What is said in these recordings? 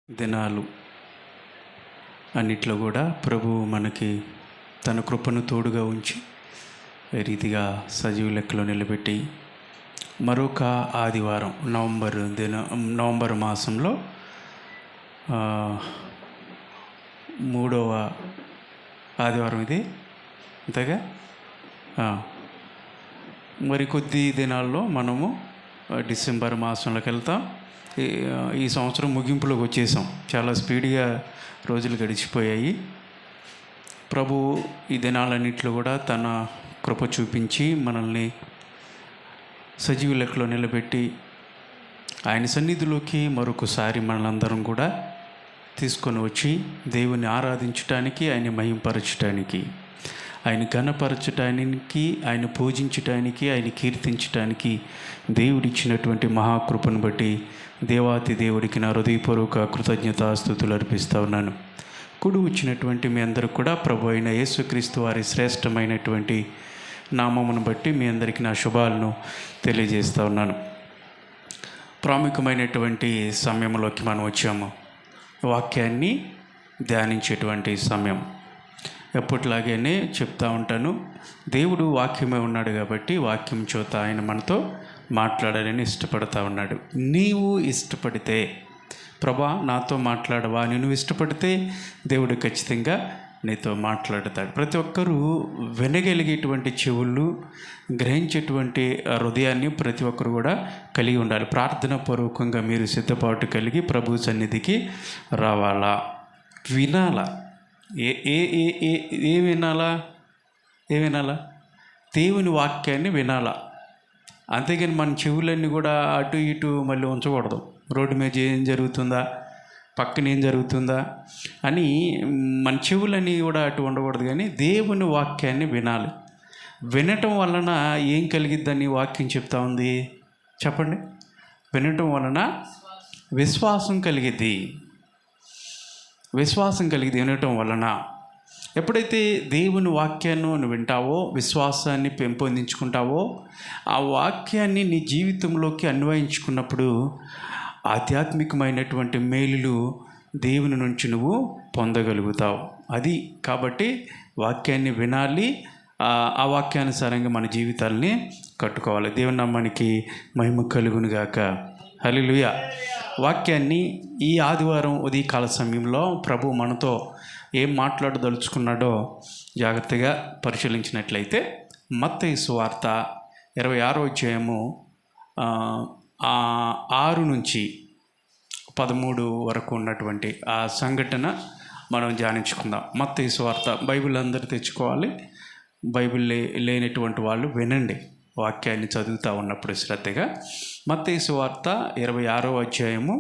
దినాలు అన్నిట్లో కూడా ప్రభువు మనకి తన కృపను తోడుగా ఉంచి రీతిగా సజీవ లెక్కలో నిలబెట్టి మరొక ఆదివారం నవంబర్ మాసంలో 3వ ఆదివారం ఇది అంతేగా. మరి కొద్ది దినాల్లో మనము డిసెంబర్ మాసంలోకి వెళ్తాం. ఈ సంవత్సరం ముగింపులోకి వచ్చేసాం. చాలా స్పీడ్గా రోజులు గడిచిపోయాయి. ప్రభు ఈ దినాలన్నింటిలో కూడా తన కృప చూపించి మనల్ని సజీవ లెక్కలో నిలబెట్టి ఆయన సన్నిధిలోకి మరొకసారి మనలందరం కూడా తీసుకొని వచ్చి దేవుని ఆరాధించటానికి, ఆయన మహింపరచటానికి, ఆయన ఘనపరచటానికి, ఆయన పూజించటానికి, ఆయన కీర్తించటానికి దేవుడిచ్చినటువంటి మహాకృపను బట్టి దేవాతి దేవుడికి నా హృదయపూర్వక కృతజ్ఞతాస్తుతులు అర్పిస్తూ ఉన్నాను. కూడి వచ్చినటువంటి మీ అందరూ కూడా ప్రభు అయిన యేసుక్రీస్తు వారి శ్రేష్టమైనటువంటి నామమును బట్టి మీ అందరికీ నా శుభాలను తెలియజేస్తూ ఉన్నాను. ప్రాముఖ్యమైనటువంటి సమయంలోకి మనం వచ్చాము. వాక్యాన్ని ధ్యానించేటువంటి సమయం. ఎప్పటిలాగానే చెప్తూ ఉంటాను, దేవుడు వాక్యమే ఉన్నాడు కాబట్టి వాక్యం చేత ఆయన మనతో మాట్లాడాలని ఇష్టపడతా ఉన్నాడు. నీవు ఇష్టపడితే, ప్రభా నాతో మాట్లాడవా, నువ్వు ఇష్టపడితే దేవుడు ఖచ్చితంగా నీతో మాట్లాడతాడు. ప్రతి ఒక్కరూ వినగలిగేటువంటి చెవుళ్ళు, గ్రహించేటువంటి హృదయాన్ని ప్రతి ఒక్కరు కూడా కలిగి ఉండాలి. ప్రార్థన పూర్వకంగా మీరు సిద్ధపాటు కలిగి ప్రభు సన్నిధికి రావాలా, వినాలా. ఏ వినాలా? దేవుని వాక్యాన్ని వినాలా. అంతేగాని మన చెవులన్నీ కూడా అటు ఇటు మళ్ళీ ఉంచకూడదు. రోడ్డు మీద ఏం జరుగుతుందా, పక్కన ఏం జరుగుతుందా అని మన చెవులన్నీ కూడా అటు ఉండకూడదు. కానీ దేవుని వాక్యాన్ని వినాలి. వినటం వలన ఏం కలిగిద్దని వాక్యం చెప్తా ఉంది చెప్పండి. వినటం వలన విశ్వాసం కలిగిద్ది. వినటం వలన ఎప్పుడైతే దేవుని వాక్యాన్ని నువ్వు వింటావో, విశ్వాసాన్ని పెంపొందించుకుంటావో, ఆ వాక్యాన్ని నీ జీవితంలోకి అన్వయించుకున్నప్పుడు ఆధ్యాత్మికమైనటువంటి మేలులు దేవుని నుంచి నువ్వు పొందగలుగుతావు. అది కాబట్టి వాక్యాన్ని వినాలి. ఆ వాక్యానుసారంగా మన జీవితాలని కట్టుకోవాలి. దేవుని నామానికి మహిమ కలుగునుగాక. హల్లెలూయా. వాక్యాన్ని ఈ ఆదివారం ఉదయకాల సమయంలో ప్రభు మనతో ఏం మాట్లాడదలుచుకున్నాడో జాగ్రత్తగా పరిశీలించినట్లయితే మత్తయి సువార్త 26వ అధ్యాయము 6 నుంచి 13 వరకు ఉన్నటువంటి ఆ సంఘటన మనం ధ్యానించుకుందాం. మత్తయి సువార్త. బైబిల్ అందరూ తెచ్చుకోవాలి. బైబిల్ లేనటువంటి వాళ్ళు వినండి వాక్యాన్ని చదువుతూ ఉన్నప్పుడు శ్రద్ధగా. మత్తయి సువార్త 26వ అధ్యాయము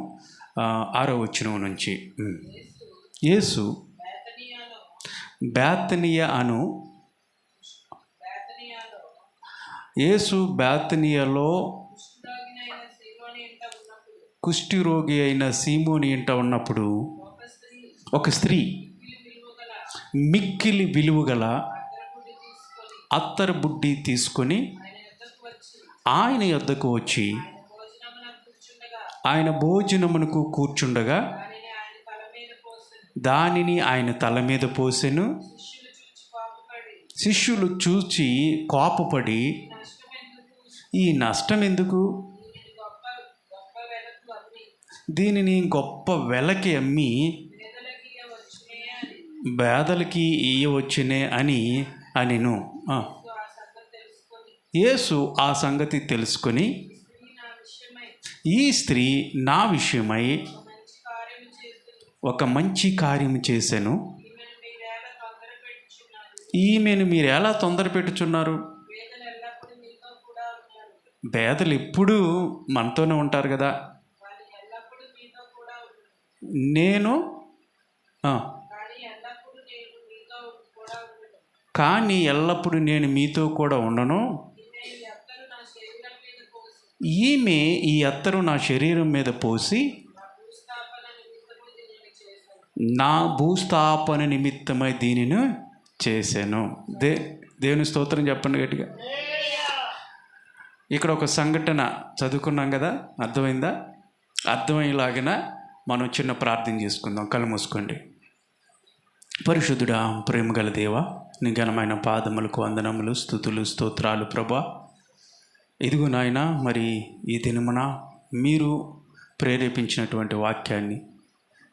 6వ వచనం నుంచి. యేసు బేతనియాలో కుష్ఠిరోగి అయిన సీమోని ఇంట ఉన్నప్పుడు ఒక స్త్రీ మిక్కిలి విలువగల అత్తరు బుడ్డి తీసుకొని ఆయన యొద్దకు వచ్చి ఆయన భోజనమునకు కూర్చుండగా దానిని ఆయన తల మీద పోసెను. శిష్యులు చూచి కోపపడి, ఈ నష్టం ఎందుకు, దీనిని గొప్ప వెలకి అమ్మి పేదలకి ఇయ్యవచ్చునే అనిను. యేసు ఆ సంగతి తెలుసుకొని, ఈ స్త్రీ నా విషయమై ఒక మంచి కార్యం చేశాను, ఈమెను మీరు ఎలా తొందర పెట్టుచున్నారు? పేదలు ఎప్పుడూ మనతోనే ఉంటారు కదా. కానీ ఎల్లప్పుడూ నేను మీతో కూడా ఉండను. ఈమె ఈ అత్తరు నా శరీరం మీద పోసి నా భూస్థాపన నిమిత్తమై దీనిని చేశాను. దేవుని స్తోత్రం చెప్పండి గట్టిగా. ఇక్కడ ఒక సంఘటన చదువుకున్నాం కదా, అర్థమైందా? అర్థమయ్యేలాగిన మనం చిన్న ప్రార్థన చేసుకుందాం. కళ్ళు మూసుకోండి. పరిశుద్ధుడా, ప్రేమగల దేవా, నీ ఘనమైన పాదములకు వందనములు, స్తుతులు, స్తోత్రాలు ప్రభా. ఇదిగో నాయన, మరి ఈ దినమున మీరు ప్రేరేపించినటువంటి వాక్యాన్ని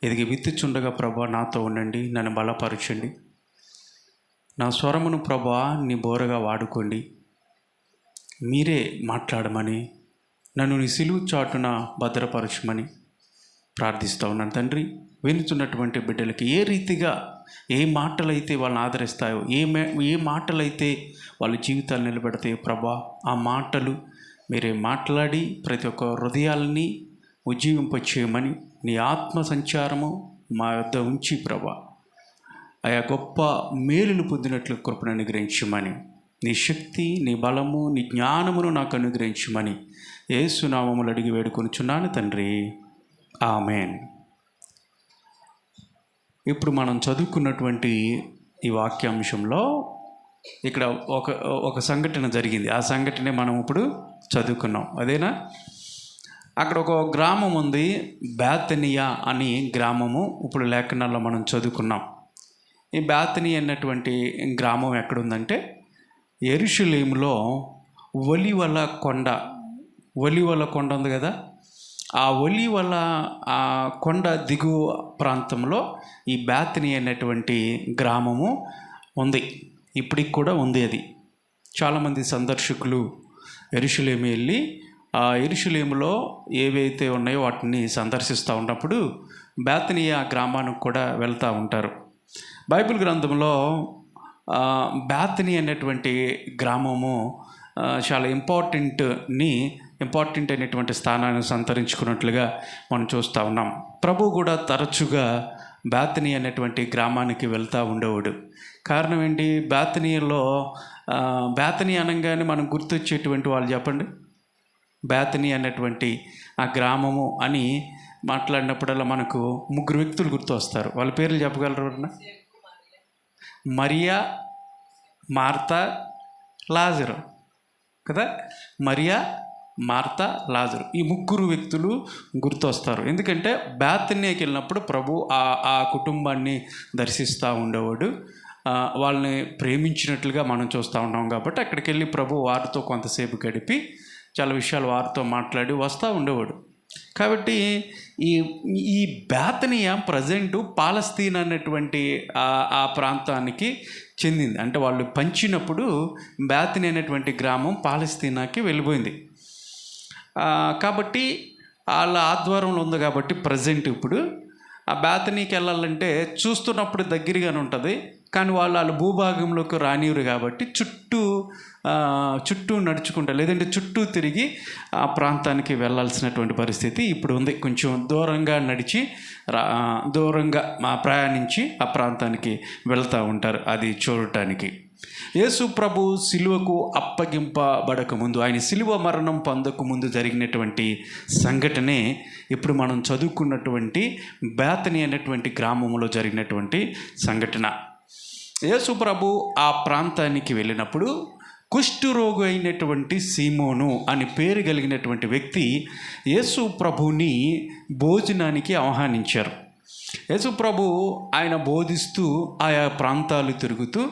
ఎదిగి విత్తుచుండగా ప్రభా నాతో ఉండండి, నన్ను బలపరచండి. నా స్వరమును ప్రభా నీ బోరగా వాడుకోండి. మీరే మాట్లాడమని, నన్ను నీ సిలువు చాటున భద్రపరచమని ప్రార్థిస్తూ ఉన్నాను తండ్రి. వినుచున్నటువంటి బిడ్డలకి ఏ రీతిగా ఏ మాటలైతే వాళ్ళని ఆదరిస్తాయో, ఏ మాటలైతే వాళ్ళ జీవితాలు నిలబెడతాయో ప్రభా, ఆ మాటలు మీరే మాట్లాడి ప్రతి ఒక్క హృదయాలని ఉజ్జీవింపచేయమని నీ ఆత్మ సంచారము మా వద్ద ఉంచి ప్రభా, ఆయా గొప్ప మేలులు పొందినట్లు కృపను అనుగ్రహించమని, నీ శక్తి, నీ బలము, నీ జ్ఞానమును నాకు అనుగ్రహించమని యేసు నామములో అడిగి వేడుకొనుచున్నాను తండ్రి. ఆమెన్. ఇప్పుడు మనం చదువుకున్నటువంటి ఈ వాక్యాంశంలో ఇక్కడ ఒక సంఘటన జరిగింది. ఆ సంఘటనే మనం ఇప్పుడు చదువుకున్నాం. అదేనా? అక్కడ ఒక గ్రామం ఉంది, బేతనియా అని గ్రామము. ఇప్పుడు లేఖనాల్లో మనం చదువుకున్నాం. ఈ బేతనియా అన్నటువంటి గ్రామం ఎక్కడుందంటే యెరూషలేములో ఒలీవల కొండ ఉంది కదా, ఆ ఒలీవల ఆ కొండ దిగువ ప్రాంతంలో ఈ బేతనియా అనేటువంటి గ్రామము ఉంది. ఇప్పటికి కూడా ఉంది. అది చాలామంది సందర్శకులు యెరూషలేము వెళ్ళి ఆ యెరూషలేములో ఏవైతే ఉన్నాయో వాటిని సందర్శిస్తూ ఉన్నప్పుడు బేతనియా గ్రామానికి కూడా వెళ్తూ ఉంటారు. బైబిల్ గ్రంథంలో బేతనియా అనేటువంటి గ్రామము చాలా ఇంపార్టెంట్ అయినటువంటి స్థానాన్ని సంతరించుకున్నట్లుగా మనం చూస్తూ ఉన్నాం. ప్రభు కూడా తరచుగా బేతనియా అనేటువంటి గ్రామానికి వెళ్తూ ఉండేవాడు. కారణం ఏంటి? బేతనియా అనగానే మనం గుర్తొచ్చేటువంటి వాళ్ళు చెప్పండి. బేతనియా అనేటువంటి ఆ గ్రామము అని మాట్లాడినప్పుడల్లా మనకు ముగ్గురు వ్యక్తులు గుర్తు వస్తారు. వాళ్ళ పేర్లు చెప్పగలరు? మరియా, మార్తా, లాజరు కదా. మరియా, మార్తా, లాజరు, ఈ ముగ్గురు వ్యక్తులు గుర్తొస్తారు. ఎందుకంటే బేతనియాకి వెళ్ళినప్పుడు ప్రభు ఆ కుటుంబాన్ని దర్శిస్తూ ఉండేవాడు. వాళ్ళని ప్రేమించినట్లుగా మనం చూస్తూ ఉన్నాం. కాబట్టి అక్కడికి వెళ్ళి ప్రభు వారితో కొంతసేపు గడిపి చాలా విషయాలు వారితో మాట్లాడి వస్తూ ఉండేవాడు. కాబట్టి ఈ బేతనియా ప్రజెంటు పాలస్తీనా అనేటువంటి ఆ ప్రాంతానికి చెందింది. అంటే వాళ్ళు పంచినప్పుడు బేతనియా అనేటువంటి గ్రామం పాలస్తీనాకి వెళ్ళిపోయింది. కాబట్టి వాళ్ళ ఆధ్వర్యంలో ఉంది. కాబట్టి ప్రజెంట్ ఇప్పుడు ఆ బేతనీకి వెళ్ళాలంటే చూస్తున్నప్పుడు దగ్గరగానే ఉంటుంది, కానీ వాళ్ళ భూభాగంలోకి రానివ్వరు. కాబట్టి చుట్టూ నడుచుకుంటా, లేదంటే చుట్టూ తిరిగి ఆ ప్రాంతానికి వెళ్ళాల్సినటువంటి పరిస్థితి ఇప్పుడు ఉంది. కొంచెం దూరంగా ప్రయాణించి ఆ ప్రాంతానికి వెళ్తూ ఉంటారు అది చూడటానికి. యేసు ప్రభు సిలువకు అప్పగింపబడక ముందు, ఆయన సిలువ మరణం పొందక ముందు జరిగినటువంటి సంఘటనే ఇప్పుడు మనం చదువుకున్నటువంటి బేతనియా అనేటువంటి గ్రామంలో జరిగినటువంటి సంఘటన. యేసు ప్రభు ఆ ప్రాంతానికి వెళ్ళినప్పుడు కుష్ఠరోగి అయినటువంటి సీమోను అని పేరు కలిగినటువంటి వ్యక్తి యేసు ప్రభుని భోజనానికి ఆహ్వానించారు. యేసు ప్రభు ఆయన బోధిస్తూ ఆయా ప్రాంతాలు తిరుగుతూ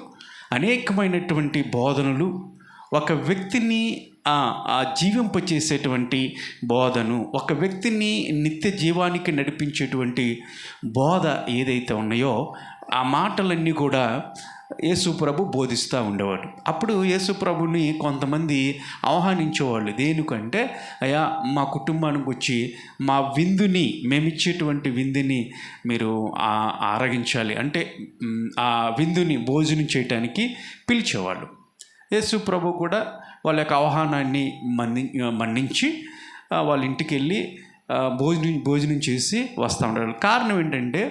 అనేకమైనటువంటి బోధనలు, ఒక వ్యక్తిని జీవింపచేసేటువంటి బోధను, ఒక వ్యక్తిని నిత్య జీవానికి నడిపించేటువంటి బోధ ఏదైతే ఉన్నాయో ఆ మాటలన్నీ కూడా యేసు ప్రభు బోధిస్తూ ఉండేవాడు. అప్పుడు యేసు ప్రభుని కొంతమంది ఆహ్వానించేవాళ్ళు. దేనికంటే, అయ్యా మా కుటుంబానికి వచ్చి మా విందుని, మేమిచ్చేటువంటి విందుని మీరు ఆరగించాలి అంటే ఆ విందుని భోజనం చేయటానికి పిలిచేవాళ్ళు. యేసు ప్రభు కూడా వాళ్ళ యొక్క ఆహ్వానాన్ని మన్నించి వాళ్ళ ఇంటికి వెళ్ళి భోజనం చేసి వస్తూ ఉంటారు. కారణం ఏంటంటే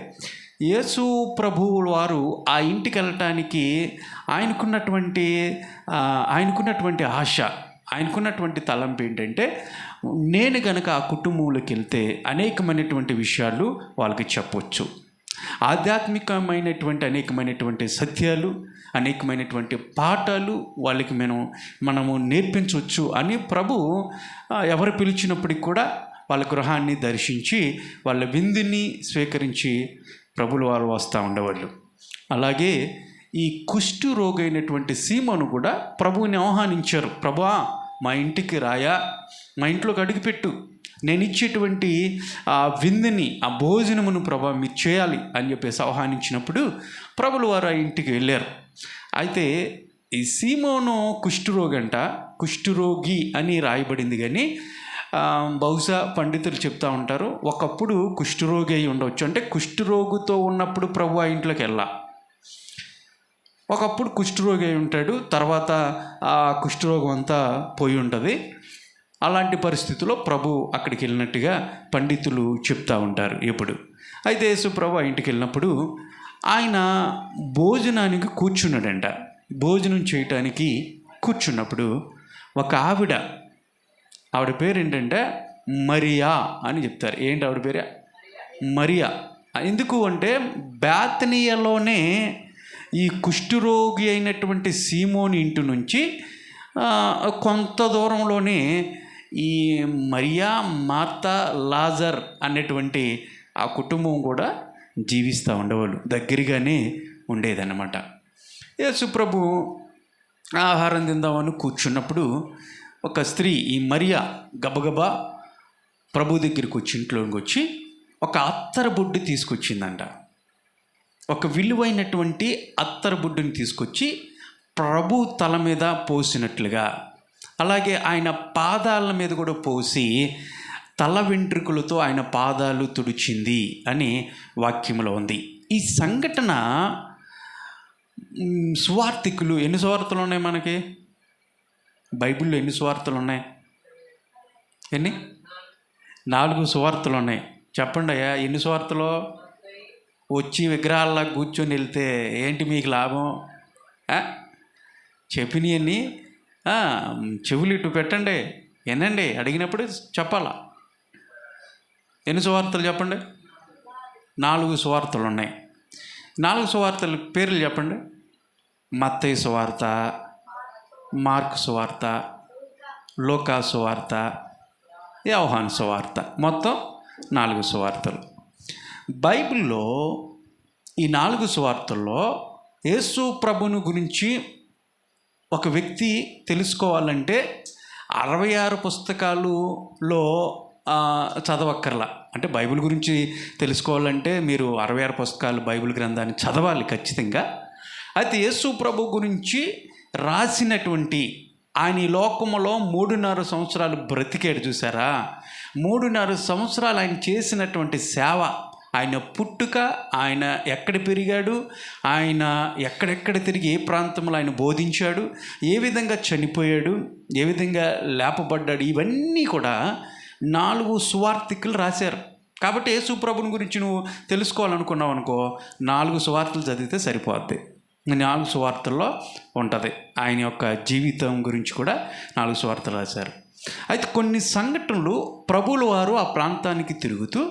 యేసు ప్రభువు వారు ఆ ఇంటికి వెళ్ళటానికి ఆయనకున్నటువంటి ఆశ, ఆయనకున్నటువంటి తలంపు ఏంటంటే, నేను కనుక ఆ కుటుంబంలోకి వెళ్తే అనేకమైనటువంటి విషయాలు వాళ్ళకి చెప్పవచ్చు, ఆధ్యాత్మికమైనటువంటి అనేకమైనటువంటి సత్యాలు, అనేకమైనటువంటి పాఠాలు వాళ్ళకి మనము నేర్పించవచ్చు అని ప్రభు ఎవరు పిలిచినప్పటికి కూడా వాళ్ళ గృహాన్ని దర్శించి వాళ్ళ విందుని స్వీకరించి ప్రభులు వారు వస్తూ ఉండేవాళ్ళు. అలాగే ఈ కుష్టు రోగైనటువంటి సీమోను కూడా ప్రభువుని ఆహ్వానించారు. ప్రభువా, మా ఇంటికి రాయా, మా ఇంట్లోకి అడుగుపెట్టు, నేను ఇచ్చేటువంటి ఆ విందుని, ఆ భోజనమును ప్రభా మీరు చేయాలి అని చెప్పేసి ఆహ్వానించినప్పుడు ప్రభులు వారు ఆ ఇంటికి వెళ్ళారు. అయితే ఈ సీమోను కుష్ఠరోగి అని రాయబడింది. కానీ బహుశా పండితులు చెప్తూ ఉంటారు, ఒకప్పుడు కుష్ఠరోగి అయి ఉండవచ్చు. అంటే కుష్ఠరోగితో ఉన్నప్పుడు ప్రభు ఆ ఇంట్లోకి ఒకప్పుడు కుష్ఠరోగి అయి ఉంటాడు, తర్వాత ఆ కుష్ఠరోగం అంతా పోయి ఉంటుంది. అలాంటి పరిస్థితుల్లో ప్రభు అక్కడికి వెళ్ళినట్టుగా పండితులు చెప్తూ ఉంటారు ఎప్పుడు. అయితే యేసు ప్రభు ఆ ఇంటికి వెళ్ళినప్పుడు ఆయన భోజనానికి కూర్చున్నాడంట. భోజనం చేయటానికి కూర్చున్నప్పుడు ఒక ఆవిడ పేరు ఏంటంటే మరియా అని చెప్తారు. ఏంటి ఆవిడ పేరు? మరియా. ఎందుకు అంటే బేతనీయలోనే ఈ కుష్ఠరోగి అయినటువంటి సీమోని ఇంటి నుంచి కొంత దూరంలోనే ఈ మరియా, మార్తా, లాజర్ అనేటువంటి ఆ కుటుంబం కూడా జీవిస్తూ ఉండేవాళ్ళు. దగ్గరగానే ఉండేదన్నమాట. యేసు ప్రభు ఆహారం తిందామని కూర్చున్నప్పుడు ఒక స్త్రీ, ఈ మరియా, గబగబా ప్రభు దగ్గరికి వచ్చి ఇంట్లోకి వచ్చి ఒక అత్తరబొడ్డు తీసుకొచ్చిందంట. ఒక విలువైనటువంటి అత్తరబొడ్డుని తీసుకొచ్చి ప్రభు తల మీద పోసినట్లుగా, అలాగే ఆయన పాదాల మీద కూడా పోసి తల వెంట్రుకలతో ఆయన పాదాలు తుడిచింది అని వాక్యంలో ఉంది. ఈ సంఘటన సువార్తికులు, ఎన్ని సువార్తలు ఉన్నాయి మనకి బైబిల్లో? ఎన్ని సువార్తలు ఉన్నాయి? 4 సువార్తలు ఉన్నాయి. చెప్పండి అయ్యా, ఎన్ని సువార్తలు? వచ్చి విగ్రహాల్లో కూర్చొని వెళ్తే ఏంటి మీకు లాభం? చెప్పినవన్నీ చెవులు ఇటు పెట్టండి, వినండి, అడిగినప్పుడు చెప్పాలా. ఎన్ని సువార్తలు చెప్పండి? 4 సువార్తలు ఉన్నాయి. 4 సువార్తల పేర్లు చెప్పండి. మత్తయి సువార్త, మార్కు సువార్త, లూకా సువార్త, యోహాను సువార్త. మొత్తం 4 సువార్తలు. బైబిల్లో ఈ 4 సువార్తల్లో యేసు ప్రభుని గురించి ఒక వ్యక్తి తెలుసుకోవాలంటే 66 పుస్తకాలలో చదవక్కర్లా. అంటే బైబిల్ గురించి తెలుసుకోవాలంటే మీరు 66 పుస్తకాలు బైబిల్ గ్రంథాన్ని చదవాలి ఖచ్చితంగా. అయితే యేసు ప్రభు గురించి రాసినటువంటి, ఆయన ఈ లోకములో 3.5 సంవత్సరాలు బ్రతికాడు చూసారా. 3.5 సంవత్సరాలు ఆయన చేసినటువంటి సేవ, ఆయన పుట్టుక, ఆయన ఎక్కడ పెరిగాడు, ఆయన ఎక్కడెక్కడ తిరిగి ఏ ప్రాంతంలో ఆయన బోధించాడు, ఏ విధంగా చనిపోయాడు, ఏ విధంగా లేపబడ్డాడు, ఇవన్నీ కూడా 4 సువార్తికులు రాశారు. కాబట్టి యేసు ప్రభుని గురించి నువ్వు తెలుసుకోవాలనుకున్నావు అనుకో, 4 సువార్తలు చదివితే సరిపోద్ది. 4 సువార్తల్లో ఉంటుంది. ఆయన యొక్క జీవితం గురించి కూడా 4 సువార్తలు రాశారు. అయితే కొన్ని సంఘటనలు ప్రభువుల వారు ఆ ప్రాంతానికి తిరుగుతూ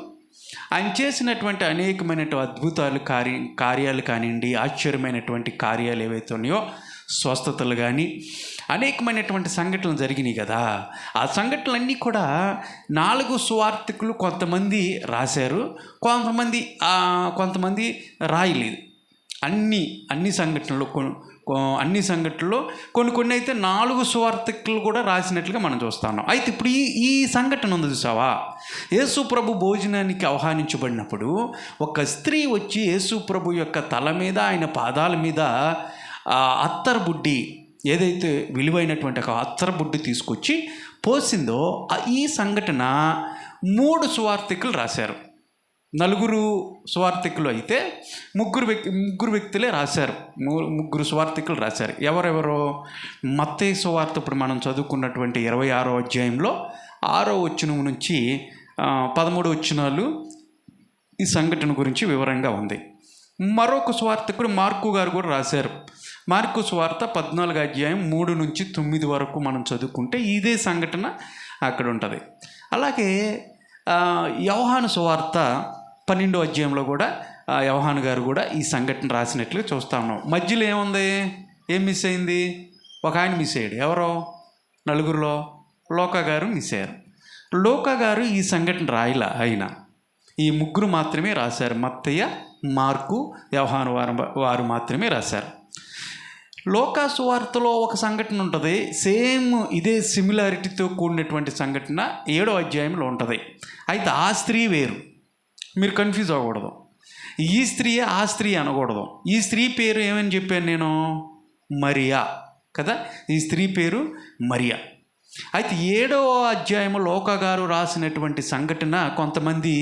ఆయన చేసినటువంటి అనేకమైనటువంటి అద్భుతాలు, కార్యాలు కానివ్వండి, ఆశ్చర్యమైనటువంటి కార్యాలు ఏవైతే ఉన్నాయో, స్వస్థతలు కానీ అనేకమైనటువంటి సంఘటనలు జరిగినాయి కదా. ఆ సంఘటనలన్నీ కూడా 4 సువార్తికులు కొంతమంది రాశారు, కొంతమంది రాయలేదు. అన్ని సంఘటనల్లో కొన్ని అయితే 4 సువార్తికులు కూడా రాసినట్లుగా మనం చూస్తున్నాం. అయితే ఇప్పుడు ఈ సంఘటన ఉంది చూసావా. యేసు ప్రభు భోజనానికి ఆహ్వానించబడినప్పుడు ఒక స్త్రీ వచ్చి యేసు ప్రభు యొక్క తల మీద, ఆయన పాదాల మీద అత్తరబుడ్డి, ఏదైతే విలువైనటువంటి ఒక అత్తరబుడ్డి తీసుకొచ్చి పోసిందో, ఈ సంఘటన 3 సువార్తికులు రాశారు. 4 సువార్తికులు అయితే ముగ్గురు వ్యక్తులే రాశారు. 3 సువార్తికులు రాశారు. ఎవరెవరో? మత్తయి సువార్త, ఇప్పుడు మనం చదువుకున్నటువంటి 26వ అధ్యాయంలో 6వ వచనం నుంచి 13 వచనాలు ఈ సంఘటన గురించి వివరంగా ఉంది. మరొక సువార్తికుడు మార్కు గారు కూడా రాశారు. మార్కు సువార్త 14వ అధ్యాయం 3 నుంచి 9 వరకు మనం చదువుకుంటే ఇదే సంఘటన అక్కడ ఉంటుంది. అలాగే యోహాను సువార్త 12వ అధ్యాయంలో కూడా యోహాను గారు కూడా ఈ సంఘటన రాసినట్లుగా చూస్తూ ఉన్నాం. మధ్యలో ఏముంది? ఏం మిస్ అయింది? ఒక ఆయన మిస్ అయ్యాడు. ఎవరో 4లో లూకా గారు మిస్ అయ్యారు. లూకా గారు ఈ సంఘటన రాయలా. ఈ ముగ్గురు మాత్రమే రాశారు. మత్తయ్య, మార్కు, యోహాను వారు మాత్రమే రాశారు. లూకా సువార్తలో ఒక సంఘటన ఉంటుంది, సేమ్ ఇదే సిమిలారిటీతో కూడినటువంటి సంఘటన 7వ అధ్యాయంలో ఉంటుంది. అయితే ఆ స్త్రీ వేరు, మీరు కన్ఫ్యూజ్ అవ్వకూడదు. ఈ స్త్రీయే ఆ స్త్రీ అనకూడదు. ఈ స్త్రీ పేరు ఏమని చెప్పాను నేను? మరియా కదా. ఈ స్త్రీ పేరు మరియా. అయితే 7వ అధ్యాయంలో లూకా గారు రాసినటువంటి సంఘటన కొంతమంది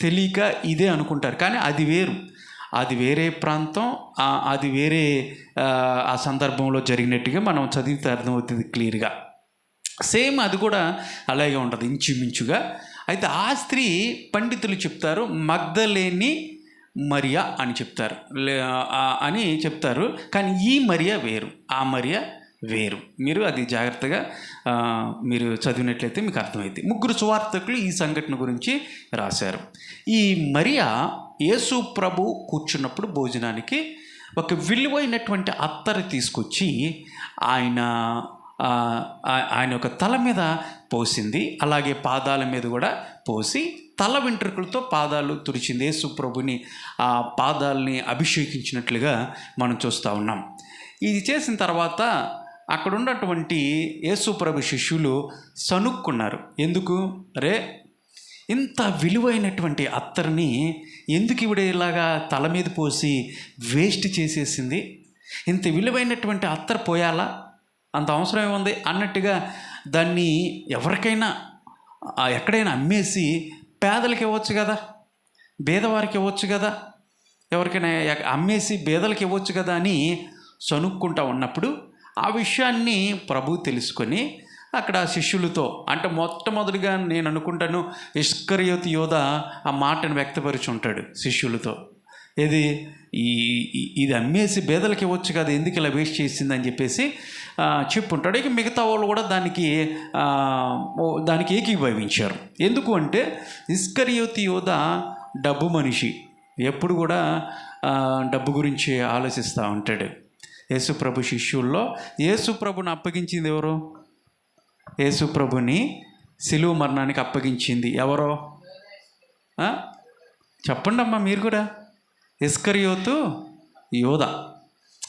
తెలియక ఇదే అనుకుంటారు, కానీ అది వేరు. అది వేరే ప్రాంతం, అది వేరే ఆ సందర్భంలో జరిగినట్టుగా మనం చదివితే అర్థమవుతుంది క్లియర్గా. సేమ్ అది కూడా అలాగే ఉంటుంది ఇంచుమించుగా. అయితే ఆ స్త్రీ పండితులు చెప్తారు మగ్దలేని మరియా అని చెప్తారు, అని చెప్తారు. కానీ ఈ మరియా వేరు, ఆ మరియా వేరు. మీరు అది జాగ్రత్తగా మీరు చదివినట్లయితే మీకు అర్థమైంది. ముగ్గురు సువార్తకులు ఈ సంఘటన గురించి రాశారు. ఈ మరియా యేసు ప్రభు కూర్చున్నప్పుడు భోజనానికి ఒక విలువైనటువంటి అత్తరు తీసుకొచ్చి ఆయన ఒక తల మీద పోసింది, అలాగే పాదాల మీద కూడా పోసి తల వెంట్రుకలతో పాదాలు తుడిచింది. యేసు ప్రభుని ఆ పాదాలని అభిషేకించినట్లుగా మనం చూస్తూ ఉన్నాం. ఇది చేసిన తర్వాత అక్కడ ఉన్నటువంటి యేసు ప్రభు శిష్యులు సనుక్కున్నారు. ఎందుకు? అరే, ఇంత విలువైనటువంటి అత్తరుని ఎందుకు ఇవిడ ఇలాగా తల మీద పోసి వేస్ట్ చేసేసింది? ఇంత విలువైనటువంటి అత్తరు పోయాలా? అంత అవసరం ఏముంది అన్నట్టుగా దాన్ని ఎవరికైనా ఎక్కడైనా అమ్మేసి పేదలకు ఇవ్వచ్చు కదా, పేదవారికి ఇవ్వచ్చు కదా, ఎవరికైనా అమ్మేసి పేదలకు ఇవ్వచ్చు కదా అని సనుక్కుంటా ఉన్నప్పుడు ఆ విషయాన్ని ప్రభు తెలుసుకొని అక్కడ శిష్యులతో, అంటే మొట్టమొదటిగా నేను అనుకుంటాను ఇస్కరియోతు యోధ ఆ మాటను వ్యక్తపరిచి ఉంటాడు శిష్యులతో. ఇది అమ్మేసి బేదలకి ఇవ్వచ్చు కదా, ఎందుకు ఇలా వేస్ట్ చేసిందని చెప్పేసి చెప్పుంటాడు. ఇక మిగతా వాళ్ళు కూడా దానికి ఏకీభవించారు. ఎందుకు అంటే ఇస్కరియోతు యోధ డబ్బు మనిషి, ఎప్పుడు కూడా డబ్బు గురించి ఆలోచిస్తూ ఉంటాడు. యేసుప్రభు శిష్యుల్లో యేసుప్రభుని అప్పగించింది ఎవరు? యేసుప్రభుని సిలువ మరణానికి అప్పగించింది ఎవరో చెప్పండి అమ్మా మీరు కూడా. ఇస్కరియోతు యోధ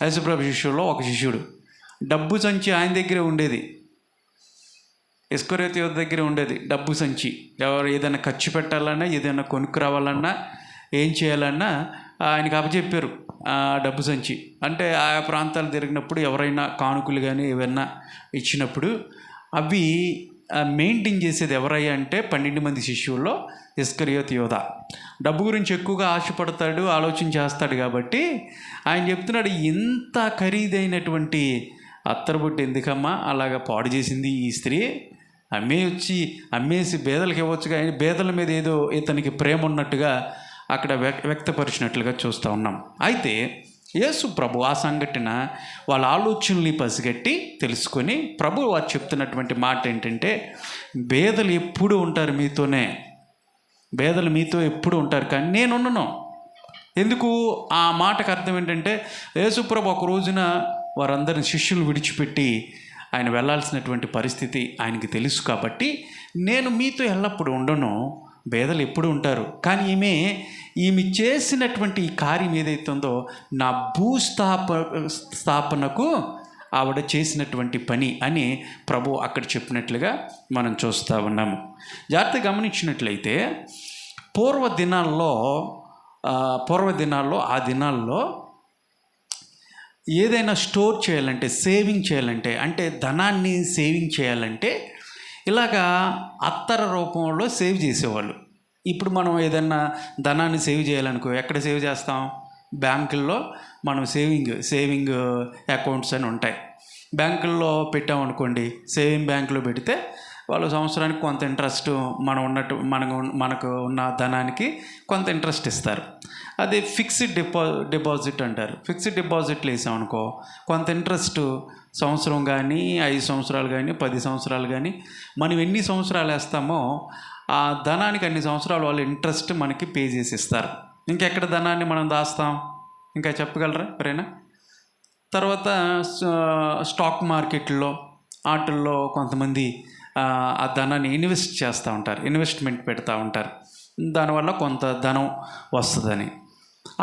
యేసుప్రభు శిష్యుల్లో ఒక శిష్యుడు. డబ్బు సంచి ఆయన దగ్గరే ఉండేది, ఇస్కరియోతు యోధ దగ్గరే ఉండేది డబ్బు సంచి. ఎవరు ఏదైనా ఖర్చు పెట్టాలన్నా, ఏదైనా కొనుక్కురావాలన్నా, ఏం చేయాలన్నా ఆయనకు అప్పచెప్పారు ఆ డబ్బు సంచి. అంటే ఆయా ప్రాంతాలు తిరిగినప్పుడు ఎవరైనా కానుకలు కానీ ఏవైనా ఇచ్చినప్పుడు అవి మెయింటైన్ చేసేది ఎవరయ్యా అంటే 12 మంది శిష్యుల్లో ఇస్కరియోతు యోధ. డబ్బు గురించి ఎక్కువగా ఆశపడతాడు, ఆలోచన చేస్తాడు. కాబట్టి ఆయన చెప్తున్నాడు, ఇంత ఖరీదైనటువంటి అత్తరుబొట్టు ఎందుకమ్మా అలాగా పాడు చేసింది ఈ స్త్రీ? అమ్మేసి బేదలకు ఇవ్వచ్చు. కానీ బేదల మీద ఏదో ఇతనికి ప్రేమ ఉన్నట్టుగా అక్కడ వ్యక్తపరిచినట్లుగా చూస్తూ ఉన్నాం. అయితే యేసు ప్రభు ఆ సంఘటన వాళ్ళ ఆలోచనల్ని పసిగట్టి తెలుసుకొని ప్రభు వారు చెప్తున్నటువంటి మాట ఏంటంటే, బేదలు ఎప్పుడు ఉంటారు మీతోనే, బేదలు మీతో ఎప్పుడు ఉంటారు, కానీ నేనున్నాను. ఎందుకు? ఆ మాటకు అర్థం ఏంటంటే, యేసు ప్రభు ఒక రోజున వారందరిని శిష్యులు విడిచిపెట్టి ఆయన వెళ్ళాల్సినటువంటి పరిస్థితి ఆయనకి తెలుసు. కాబట్టి నేను మీతో ఎల్లప్పుడూ ఉండను, బేదలు ఎప్పుడు ఉంటారు. కానీ ఈమె చేసినటువంటి ఈ కార్యం ఏదైతే ఉందో నా స్థాపనకు ఆవిడ చేసినటువంటి పని అని ప్రభు అక్కడ చెప్పినట్లుగా మనం చూస్తూ ఉన్నాము. జాగ్రత్తగా గమనించినట్లయితే పూర్వ దినాల్లో ఆ దినాల్లో ఏదైనా స్టోర్ చేయాలంటే, సేవింగ్ చేయాలంటే, అంటే ధనాన్ని సేవింగ్ చేయాలంటే ఇలాగా అత్తర రూపంలో సేవ్ చేసేవాళ్ళు. ఇప్పుడు మనం ఏదన్నా ధనాన్ని సేవ్ చేయాలనుకో ఎక్కడ సేవ్ చేస్తాం? బ్యాంకుల్లో మనం సేవింగ్ అకౌంట్స్ అని ఉంటాయి. బ్యాంకుల్లో పెట్టామనుకోండి, సేవింగ్ బ్యాంకులో పెడితే వాళ్ళు సంవత్సరానికి కొంత ఇంట్రెస్ట్ మనకు ఉన్న ధనానికి కొంత ఇంట్రెస్ట్ ఇస్తారు. అదే ఫిక్స్డ్ డిపాజిట్ అంటారు. ఫిక్స్డ్ డిపాజిట్లు వేసామనుకో కొంత ఇంట్రెస్ట్ సంవత్సరం కానీ 5 సంవత్సరాలు కానీ 10 సంవత్సరాలు కానీ మనం ఎన్ని సంవత్సరాలు వేస్తామో ఆ ధనానికి అన్ని సంవత్సరాలు వాళ్ళు ఇంట్రెస్ట్ మనకి పే చేసి ఇస్తారు. ఇంకెక్కడ ధనాన్ని మనం దాస్తాం? ఇంకా చెప్పగలరా ఎవరైనా? తర్వాత స్టాక్ మార్కెట్లో వాటిల్లో కొంతమంది ఆ ధనాన్ని ఇన్వెస్ట్ చేస్తూ ఉంటారు, ఇన్వెస్ట్మెంట్ పెడతా ఉంటారు. దానివల్ల కొంత ధనం వస్తుందని.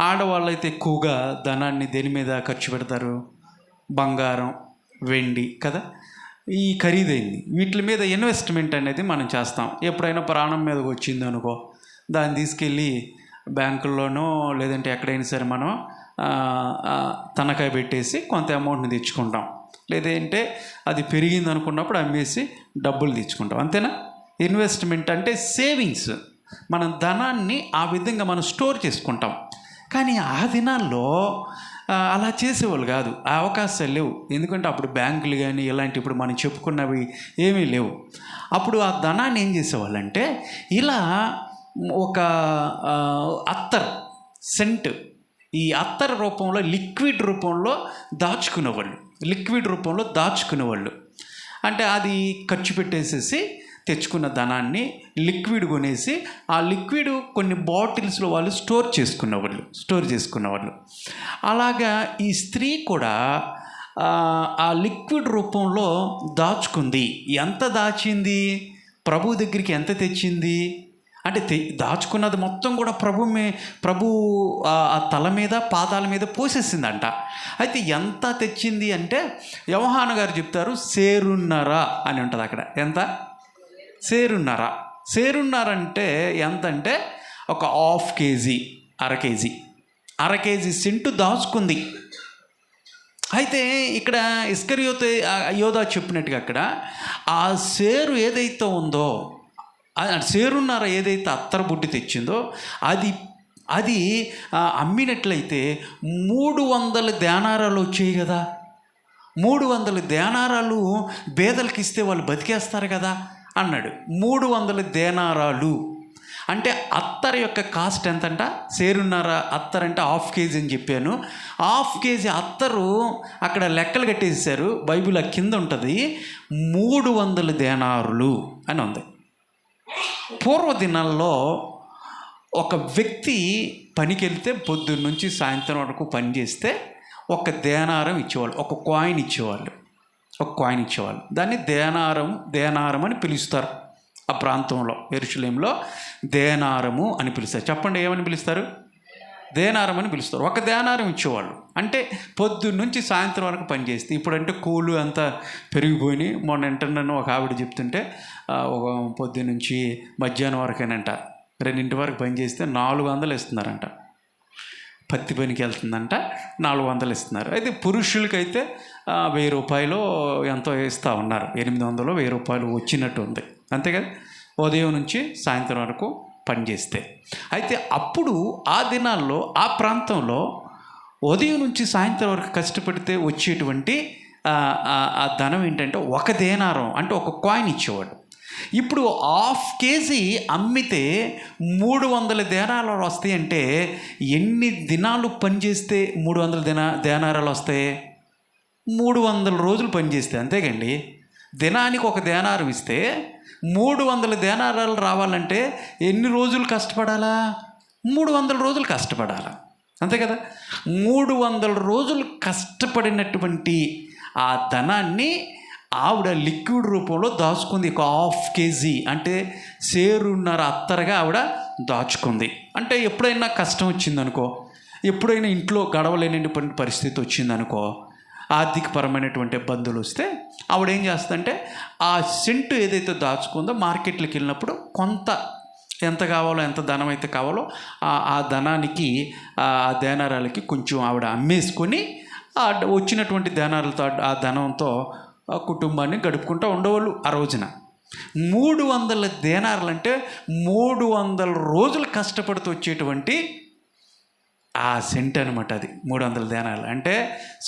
ఆడవాళ్ళు అయితే ఎక్కువగా ధనాన్ని దేని మీద ఖర్చు పెడతారు? బంగారం, వెండి కదా, ఈ ఖరీదైంది వీటి మీద ఇన్వెస్ట్మెంట్ అనేది మనం చేస్తాం. ఎప్పుడైనా ప్రాణం మీదకి వచ్చింది అనుకో, దాన్ని తీసుకెళ్ళి బ్యాంకుల్లోనో లేదంటే ఎక్కడైనా సరే మనం తనఖా పెట్టేసి కొంత అమౌంట్ని తెచ్చుకుంటాం. లేదంటే అది పెరిగింది అనుకున్నప్పుడు అమ్మేసి డబ్బులు తెచ్చుకుంటాం. అంతేనా? ఇన్వెస్ట్మెంట్ అంటే సేవింగ్స్. మనం ధనాన్ని ఆ విధంగా మనం స్టోర్ చేసుకుంటాం. కానీ ఆ దినాల్లో అలా చేసేవాళ్ళు కాదు, ఆ అవకాశాలు లేవు. ఎందుకంటే అప్పుడు బ్యాంకులు కానీ ఇలాంటి ఇప్పుడు మనం చెప్పుకున్నవి ఏమీ లేవు. అప్పుడు ఆ ధనాన్ని ఏం చేసేవాళ్ళంటే ఇలా ఒక అత్తర్, సెంట్, ఈ అత్తర్ రూపంలో లిక్విడ్ రూపంలో దాచుకునేవాళ్ళు. అంటే అది ఖర్చు పెట్టేసేసి తెచ్చుకున్న ధనాన్ని లిక్విడ్ కొనేసి ఆ లిక్విడ్ కొన్ని బాటిల్స్లో వాళ్ళు స్టోర్ చేసుకునేవాళ్ళు. అలాగా ఈ స్త్రీ కూడా ఆ లిక్విడ్ రూపంలో దాచుకుంది. ఎంత దాచింది? ప్రభు దగ్గరికి ఎంత తెచ్చింది అంటే దాచుకున్నది మొత్తం కూడా ప్రభు ఆ తల మీద, పాదాల మీద పోసేసిందంట. అయితే ఎంత తెచ్చింది అంటే యోహాను గారు చెప్తారు, సేరున్నర అని ఉంటుంది అక్కడ. ఎంత? సేరున్నర అంటే ఎంత అంటే ఒక హాఫ్ కేజీ, అర కేజీ సెంటు దాచుకుంది. అయితే ఇక్కడ ఇస్కరియోతు యోధా చెప్పినట్టుగా అక్కడ ఆ సేరు ఏదైతే ఉందో, సేరున్నర ఏదైతే అత్తర బుడ్డి తెచ్చిందో అది అమ్మినట్లయితే 300 దేనారాలు వచ్చాయి కదా. 300 దేనారాలు పేదలకు ఇస్తే వాళ్ళు బతికేస్తారు కదా అన్నాడు. 300 దేనారాలు అంటే అత్తర్ యొక్క కాస్ట్ ఎంతంట? సేరున్నర అత్తర్ అంటే హాఫ్ కేజీ అని చెప్పాను. హాఫ్ కేజీ అత్తరు అక్కడ లెక్కలు కట్టేసారు. బైబిల్ కింద ఉంటుంది 300 దేనారులు అని ఉంది. పూర్వదినాల్లో ఒక వ్యక్తి పనికి వెళ్తే పొద్దున్న నుంచి సాయంత్రం వరకు పని చేస్తే ఒక దేనారం ఇచ్చేవాళ్ళు, ఒక కాయిన్ ఇచ్చేవాళ్ళు. దాన్ని దేనారం అని పిలుస్తారు. ఆ ప్రాంతంలో యెరూషలేములో దేనారము అని పిలుస్తారు. చెప్పండి, ఏమని పిలుస్తారు? దేనారం అని పిలుస్తారు. ఒక దేనారం ఇచ్చేవాళ్ళు. అంటే పొద్దున్న నుంచి సాయంత్రం వరకు పనిచేస్తే, ఇప్పుడంటే కూలు అంతా పెరిగిపోయినాయి. మొన్న ఇంటర్నెట్ ఒక ఆవిడ చెప్తుంటే ఒక పొద్దున్న నుంచి మధ్యాహ్నం వరకేనంట 2 వరకు పనిచేస్తే 400 ఇస్తున్నారంట. పత్తి పనికి వెళ్తుందంట, 400 ఇస్తున్నారు. అయితే పురుషులకైతే 1000 రూపాయలు ఎంతో ఇస్తూ ఉన్నారు. 800, 1000 రూపాయలు వచ్చినట్టు ఉంది. అంతే కదా, ఉదయం నుంచి సాయంత్రం వరకు పనిచేస్తే. అయితే అప్పుడు ఆ దినాల్లో ఆ ప్రాంతంలో ఉదయం నుంచి సాయంత్రం వరకు కష్టపడితే వచ్చేటువంటి ఆ ధనం ఏంటంటే ఒక దేనారం అంటే ఒక కాయిన్ ఇచ్చేవాడు. ఇప్పుడు హాఫ్ కేజీ అమ్మితే 300 దేనారాలు వస్తాయి. అంటే ఎన్ని దినాలు పనిచేస్తే 300 దేనారాలు వస్తాయి? 300 రోజులు పనిచేస్తే. అంతేకండి, దినానికి ఒక దేనారం ఇస్తే 300 దేనారాలు రావాలంటే ఎన్ని రోజులు కష్టపడాలా? 300 రోజులు కష్టపడాలా. అంతే కదా. 300 రోజులు కష్టపడినటువంటి ఆ ధనాన్ని ఆవిడ లిక్విడ్ రూపంలో దాచుకుంది. ఒక హాఫ్ కేజీ అంటే సేరున్నర అత్తరగా ఆవిడ దాచుకుంది. అంటే ఎప్పుడైనా కష్టం వచ్చిందనుకో, ఎప్పుడైనా ఇంట్లో గడవలేనటువంటి పరిస్థితి వచ్చిందనుకో, ఆర్థికపరమైనటువంటి ఇబ్బందులు వస్తే ఆవిడ ఏం చేస్తుందంటే ఆ సెంటు ఏదైతే దాచుకుందో మార్కెట్లోకి వెళ్ళినప్పుడు కొంత ఎంత కావాలో, ఎంత ధనం అయితే కావాలో ఆ ధనానికి, ఆ దేనారాలకి కొంచెం ఆవిడ అమ్మేసుకొని వచ్చినటువంటి దేనారాలతో, ఆ ధనంతో కుటుంబాన్ని గడుపుకుంటూ ఉండేవాళ్ళు ఆ రోజున. 300 దేనారాలు అంటే 300 రోజులు కష్టపడుతూ వచ్చేటువంటి ఆ సెంట్ అనమాట. అది 300 దేనారాలు అంటే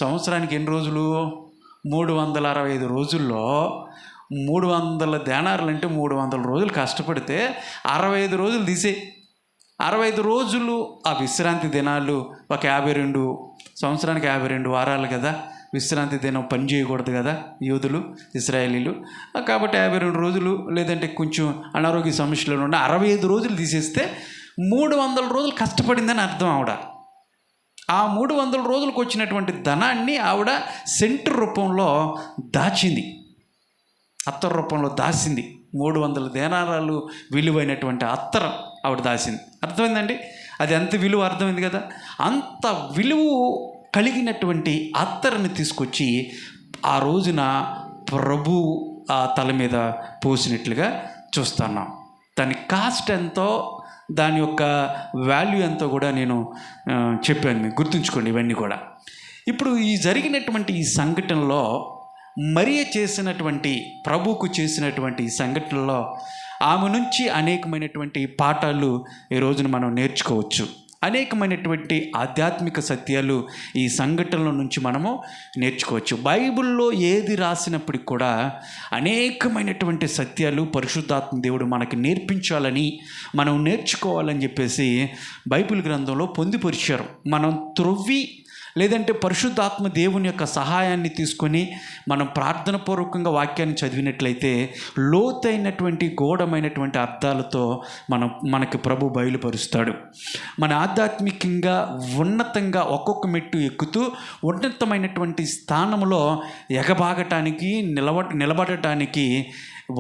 సంవత్సరానికి ఎన్ని రోజులు? 365 రోజుల్లో 300 దేనారాలు అంటే 300 రోజులు కష్టపడితే 65 రోజులు తీసే. 65 రోజులు ఆ విశ్రాంతి దినాలు. ఒక 52 సంవత్సరానికి 52 వారాలు కదా, విశ్రాంతి దినం పని చేయకూడదు కదా యూదులు, ఇశ్రాయేలీలు. కాబట్టి 52 రోజులు, లేదంటే కొంచెం అనారోగ్య సమస్యలు ఉన్న 65 రోజులు తీసేస్తే 300 రోజులు కష్టపడిందని అర్థం ఆవిడ. ఆ 300 రోజులకు వచ్చినటువంటి ధనాన్ని ఆవిడ సెంటు రూపంలో దాచింది. అత్తర్ రూపంలో దాసింది. 300 దేనారాలు విలువైనటువంటి అత్తరం ఆవిడ దాసింది. అర్థమైందండి? అది ఎంత విలువ అర్థమైంది కదా. అంత విలువ కలిగినటువంటి అత్తరుని తీసుకొచ్చి ఆ రోజున ప్రభు ఆ తల మీద పోసినట్లుగా చూస్తున్నాం. దాని కాస్ట్ ఎంతో, దాని యొక్క వాల్యూ ఎంతో కూడా నేను చెప్పాను, మీకు గుర్తుంచుకోండి ఇవన్నీ కూడా. ఇప్పుడు ఈ జరిగినటువంటి ఈ సంఘటనలో మరియ చేసినటువంటి, ప్రభువుకు చేసినటువంటి ఈ సంఘటనలో ఆమె నుంచి అనేకమైనటువంటి పాఠాలు ఈ రోజున మనం నేర్చుకోవచ్చు. అనేకమైనటువంటి ఆధ్యాత్మిక సత్యాలు ఈ సంఘటనల నుంచి మనము నేర్చుకోవచ్చు. బైబిల్లో ఏది రాసినప్పటికి కూడా అనేకమైనటువంటి సత్యాలు పరిశుద్ధాత్మ దేవుడు మనకి నేర్పించాలని, మనం నేర్చుకోవాలని చెప్పేసి బైబిల్ గ్రంథంలో పొందుపరిచారు. మనం త్రొవ్వి లేదంటే పరిశుద్ధాత్మ దేవుని యొక్క సహాయాన్ని తీసుకొని మనం ప్రార్థనపూర్వకంగా వాక్యాన్ని చదివినట్లయితే లోతైనటువంటి గూఢమైనటువంటి అర్థాలతో మనకి ప్రభు బయలుపరుస్తాడు. మన ఆధ్యాత్మికంగా ఉన్నతంగా ఒక్కొక్క మెట్టు ఎక్కుతూ ఉన్నతమైనటువంటి స్థానంలో ఎగబాగటానికి నిలబడటానికి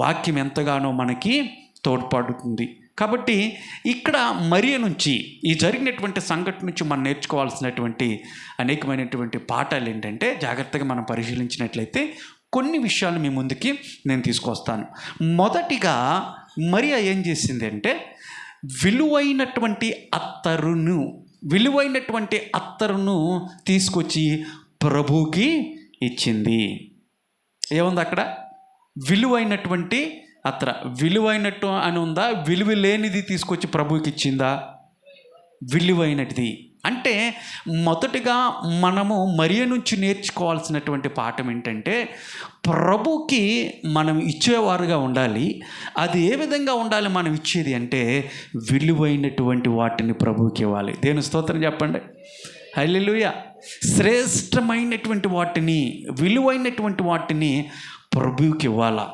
వాక్యం ఎంతగానో మనకి తోడ్పడుతుంది. కాబట్టి ఇక్కడ మరియ నుంచి, ఈ జరిగినటువంటి సంఘటన నుంచి మనం నేర్చుకోవాల్సినటువంటి అనేకమైనటువంటి పాఠాలు ఏంటంటే, జాగ్రత్తగా మనం పరిశీలించినట్లయితే కొన్ని విషయాలు మీ ముందుకి నేను తీసుకొస్తాను. మొదటిగా మరియ ఏం చేసింది అంటే, విలువైనటువంటి అత్తరును తీసుకొచ్చి ప్రభువుకి ఇచ్చింది. ఏముంది అక్కడ? విలువైనటువంటి విలువైనట్టు అని ఉందా? విలువ లేనిది తీసుకొచ్చి ప్రభువుకి ఇచ్చిందా? విలువైనది అంటే మొదటిగా మనము మరియ నుంచి నేర్చుకోవాల్సినటువంటి పాఠం ఏంటంటే, ప్రభుకి మనం ఇచ్చేవారుగా ఉండాలి. అది ఏ విధంగా ఉండాలి మనం ఇచ్చేది అంటే, విలువైనటువంటి వాటిని ప్రభువుకి ఇవ్వాలి. దేవుని స్తోత్రం చెప్పండి. హల్లెలూయా. శ్రేష్టమైనటువంటి వాటిని, విలువైనటువంటి వాటిని ప్రభువుకి ఇవ్వాలా.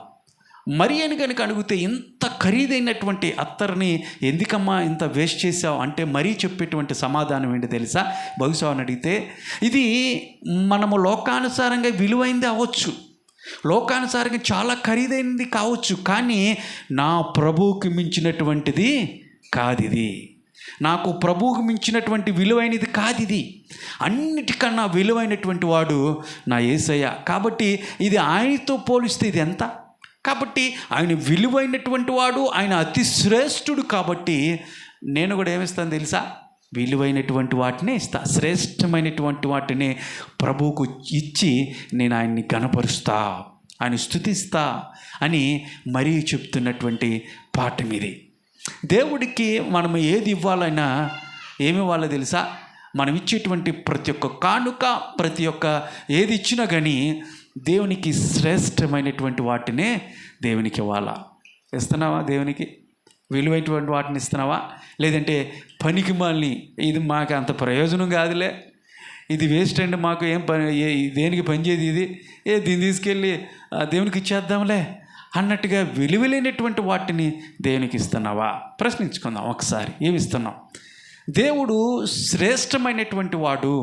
మరియని కనుక అడిగితే, ఇంత ఖరీదైనటువంటి అత్తర్ని ఎందుకమ్మా ఇంత వేస్ట్ చేసావు అంటే, మరీ చెప్పేటువంటి సమాధానం ఏంటి తెలుసా? బహుశా అని అడిగితే, ఇది మనము లోకానుసారంగా విలువైంది అవ్వచ్చు, లోకానుసారంగా చాలా ఖరీదైనది కావచ్చు, కానీ నా ప్రభువుకి మించినటువంటిది కాదు ఇది. నాకు ప్రభువుకు మించినటువంటి విలువైనది కాదు ఇది. అన్నిటికన్నా విలువైనటువంటి వాడు నా యేసయ్య. కాబట్టి ఇది ఆయనతో పోలిస్తే ఇది ఎంత? కాబట్టి ఆయన విలువైనటువంటి వాడు, ఆయన అతి శ్రేష్ఠుడు. కాబట్టి నేను కూడా ఏమిస్తాను తెలుసా? విలువైనటువంటి వాటిని ఇస్తా, శ్రేష్టమైనటువంటి వాటిని ప్రభువుకు ఇచ్చి నేను ఆయన్ని గణపరుస్తా, ఆయన స్తుతిస్తా అని మరీ చెప్తున్నటువంటి పాఠం ఇది. దేవుడికి మనం ఏది ఇవ్వాలైనా ఏమి ఇవ్వాలో తెలుసా? మనం ఇచ్చేటువంటి ప్రతి ఒక్క కానుక, ప్రతి ఒక్క ఏది ఇచ్చినా కానీ దేవునికి శ్రేష్టమైనటువంటి వాటినే దేవునికి ఇవ్వాలా. ఇస్తున్నావా? దేవునికి విలువైనటువంటి వాటిని ఇస్తున్నావా? లేదంటే పనికి మాలిని, ఇది మాకు అంత ప్రయోజనం కాదులే, ఇది వేస్ట్ అండి, మాకు ఏం పని, దేనికి పనిచేది ఇది, దీన్ని తీసుకెళ్ళి దేవునికి ఇచ్చేద్దాంలే అన్నట్టుగా విలువలేనటువంటి వాటిని దేవునికి ఇస్తున్నావా? ప్రశ్నించుకుందాం ఒకసారి. ఏమి ఇస్తున్నాం? దేవుడు శ్రేష్టమైనటువంటి వాడు.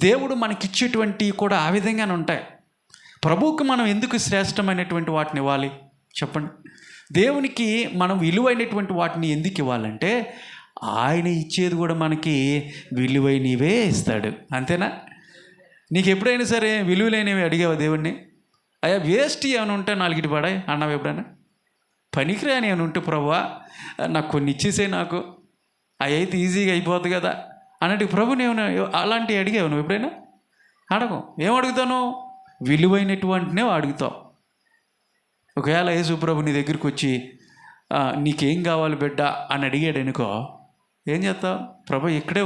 దేవుడు మనకిచ్చేటువంటివి కూడా ఆ విధంగానే ఉంటాయి. ప్రభువుకి మనం ఎందుకు శ్రేష్టమైనటువంటి వాటిని ఇవ్వాలి చెప్పండి? దేవునికి మనం విలువైనటువంటి వాటిని ఎందుకు ఇవ్వాలంటే, ఆయన ఇచ్చేది కూడా మనకి విలువైనవే ఇస్తాడు. అంతేనా? నీకు ఎప్పుడైనా సరే విలువలేనివి అడిగావా దేవుణ్ణి? అయ్యా వేస్ట్ ఏమైనా ఉంటే నాలుగిటి పడాయి అన్నావు ఎప్పుడైనా? పనికిరాని ఏమైనా ఉంటే ప్రభువా నాకు కొన్ని ఇచ్చేసే, నాకు అవి అయితే ఈజీగా అయిపోతుంది కదా అన్నట్టు ప్రభుని ఏమైనా అలాంటివి అడిగావు నువ్వు ఎప్పుడైనా? అడగవు. ఏం అడుగుతాను? విలువైనటువంటినే అడుగుతావు. ఒకవేళ యేసు ప్రభు నీ దగ్గరికి వచ్చి నీకేం కావాలి బిడ్డ అని అడిగాడు అనుకో, ఏం చేస్తావు? ప్రభు ఇక్కడే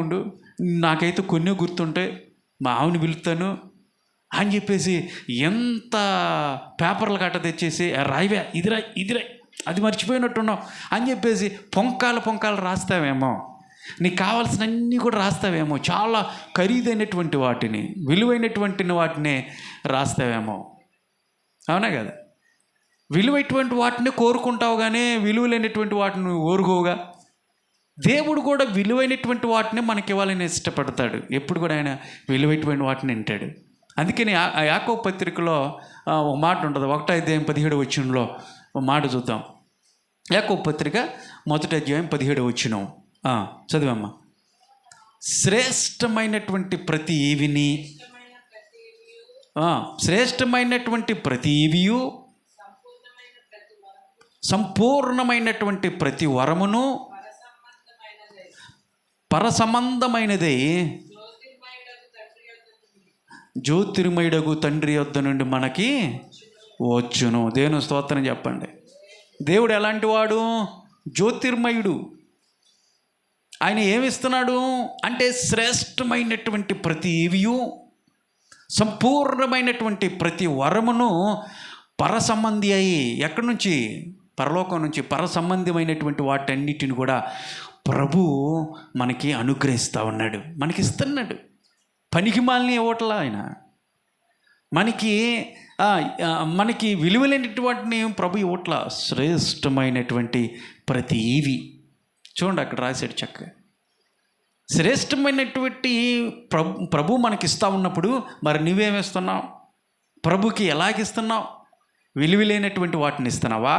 ఉండు, నాకైతే కొన్ని గుర్తుంటాయి, మా ఆవుని పిలుస్తాను అని చెప్పేసి ఎంత పేపర్లు గట్ట తెచ్చేసి రాయివే, ఇదిరాయి అది మర్చిపోయినట్టున్నావు అని చెప్పేసి పొంకాలు రాస్తావేమో, నీకు కావాల్సినవన్నీ కూడా రాస్తావేమో, చాలా ఖరీదైనటువంటి వాటిని, విలువైనటువంటి వాటిని రాస్తావేమో. అవునా కదా? విలువైనటువంటి వాటిని కోరుకుంటావు, కానీ విలువలేనటువంటి వాటిని ఓరుకోవుగా. దేవుడు కూడా విలువైనటువంటి వాటిని మనకి ఇవ్వాలని ఇష్టపడతాడు. ఎప్పుడు కూడా ఆయన విలువైనటువంటి వాటిని వింటాడు. అందుకని యాకోబు పత్రికలో ఒక మాట ఉంటుంది, 1:17 ఒక మాట చూద్దాం. యాకోబు పత్రిక 1:17 చదివమ్మా. శ్రేష్టమైనటువంటి ప్రతి ఈవిని, శ్రేష్టమైనటువంటి ప్రతి ఈవియు, సంపూర్ణమైనటువంటి ప్రతి వరమును పరసంబంధమైనదే జ్యోతిర్మయుడగు తండ్రి యొద్ద నుండి మనకి వచ్చును. దేవుని స్తోత్రం చెప్పండి. దేవుడు ఎలాంటి వాడు? జ్యోతిర్మయుడు. ఆయన ఏమిస్తున్నాడు అంటే శ్రేష్టమైనటువంటి ప్రతి ఈవియు, సంపూర్ణమైనటువంటి ప్రతి వరమును పరసంబంధి అయి, ఎక్కడి నుంచి? పరలోకం నుంచి పరసంబంధమైనటువంటి వాటన్నిటిని కూడా ప్రభు మనకి అనుగ్రహిస్తూ ఉన్నాడు, మనకి ఇస్తున్నాడు. పనికి మాలిన ఇవ్వట్లా ఆయన. మనకి విలువలేనటువంటి వాటిని ప్రభు ఇవ్వట్లా. శ్రేష్టమైనటువంటి ప్రతి ఈవి. చూడండి అక్కడ రాశాడు చక్కగా. శ్రేష్టమైనటువంటి ప్రభు మనకి ఇస్తూ ఉన్నప్పుడు మరి నువ్వేమిస్తున్నావు? ప్రభుకి ఎలాగిస్తున్నావు? విలువలేనటువంటి వాటిని ఇస్తున్నావా?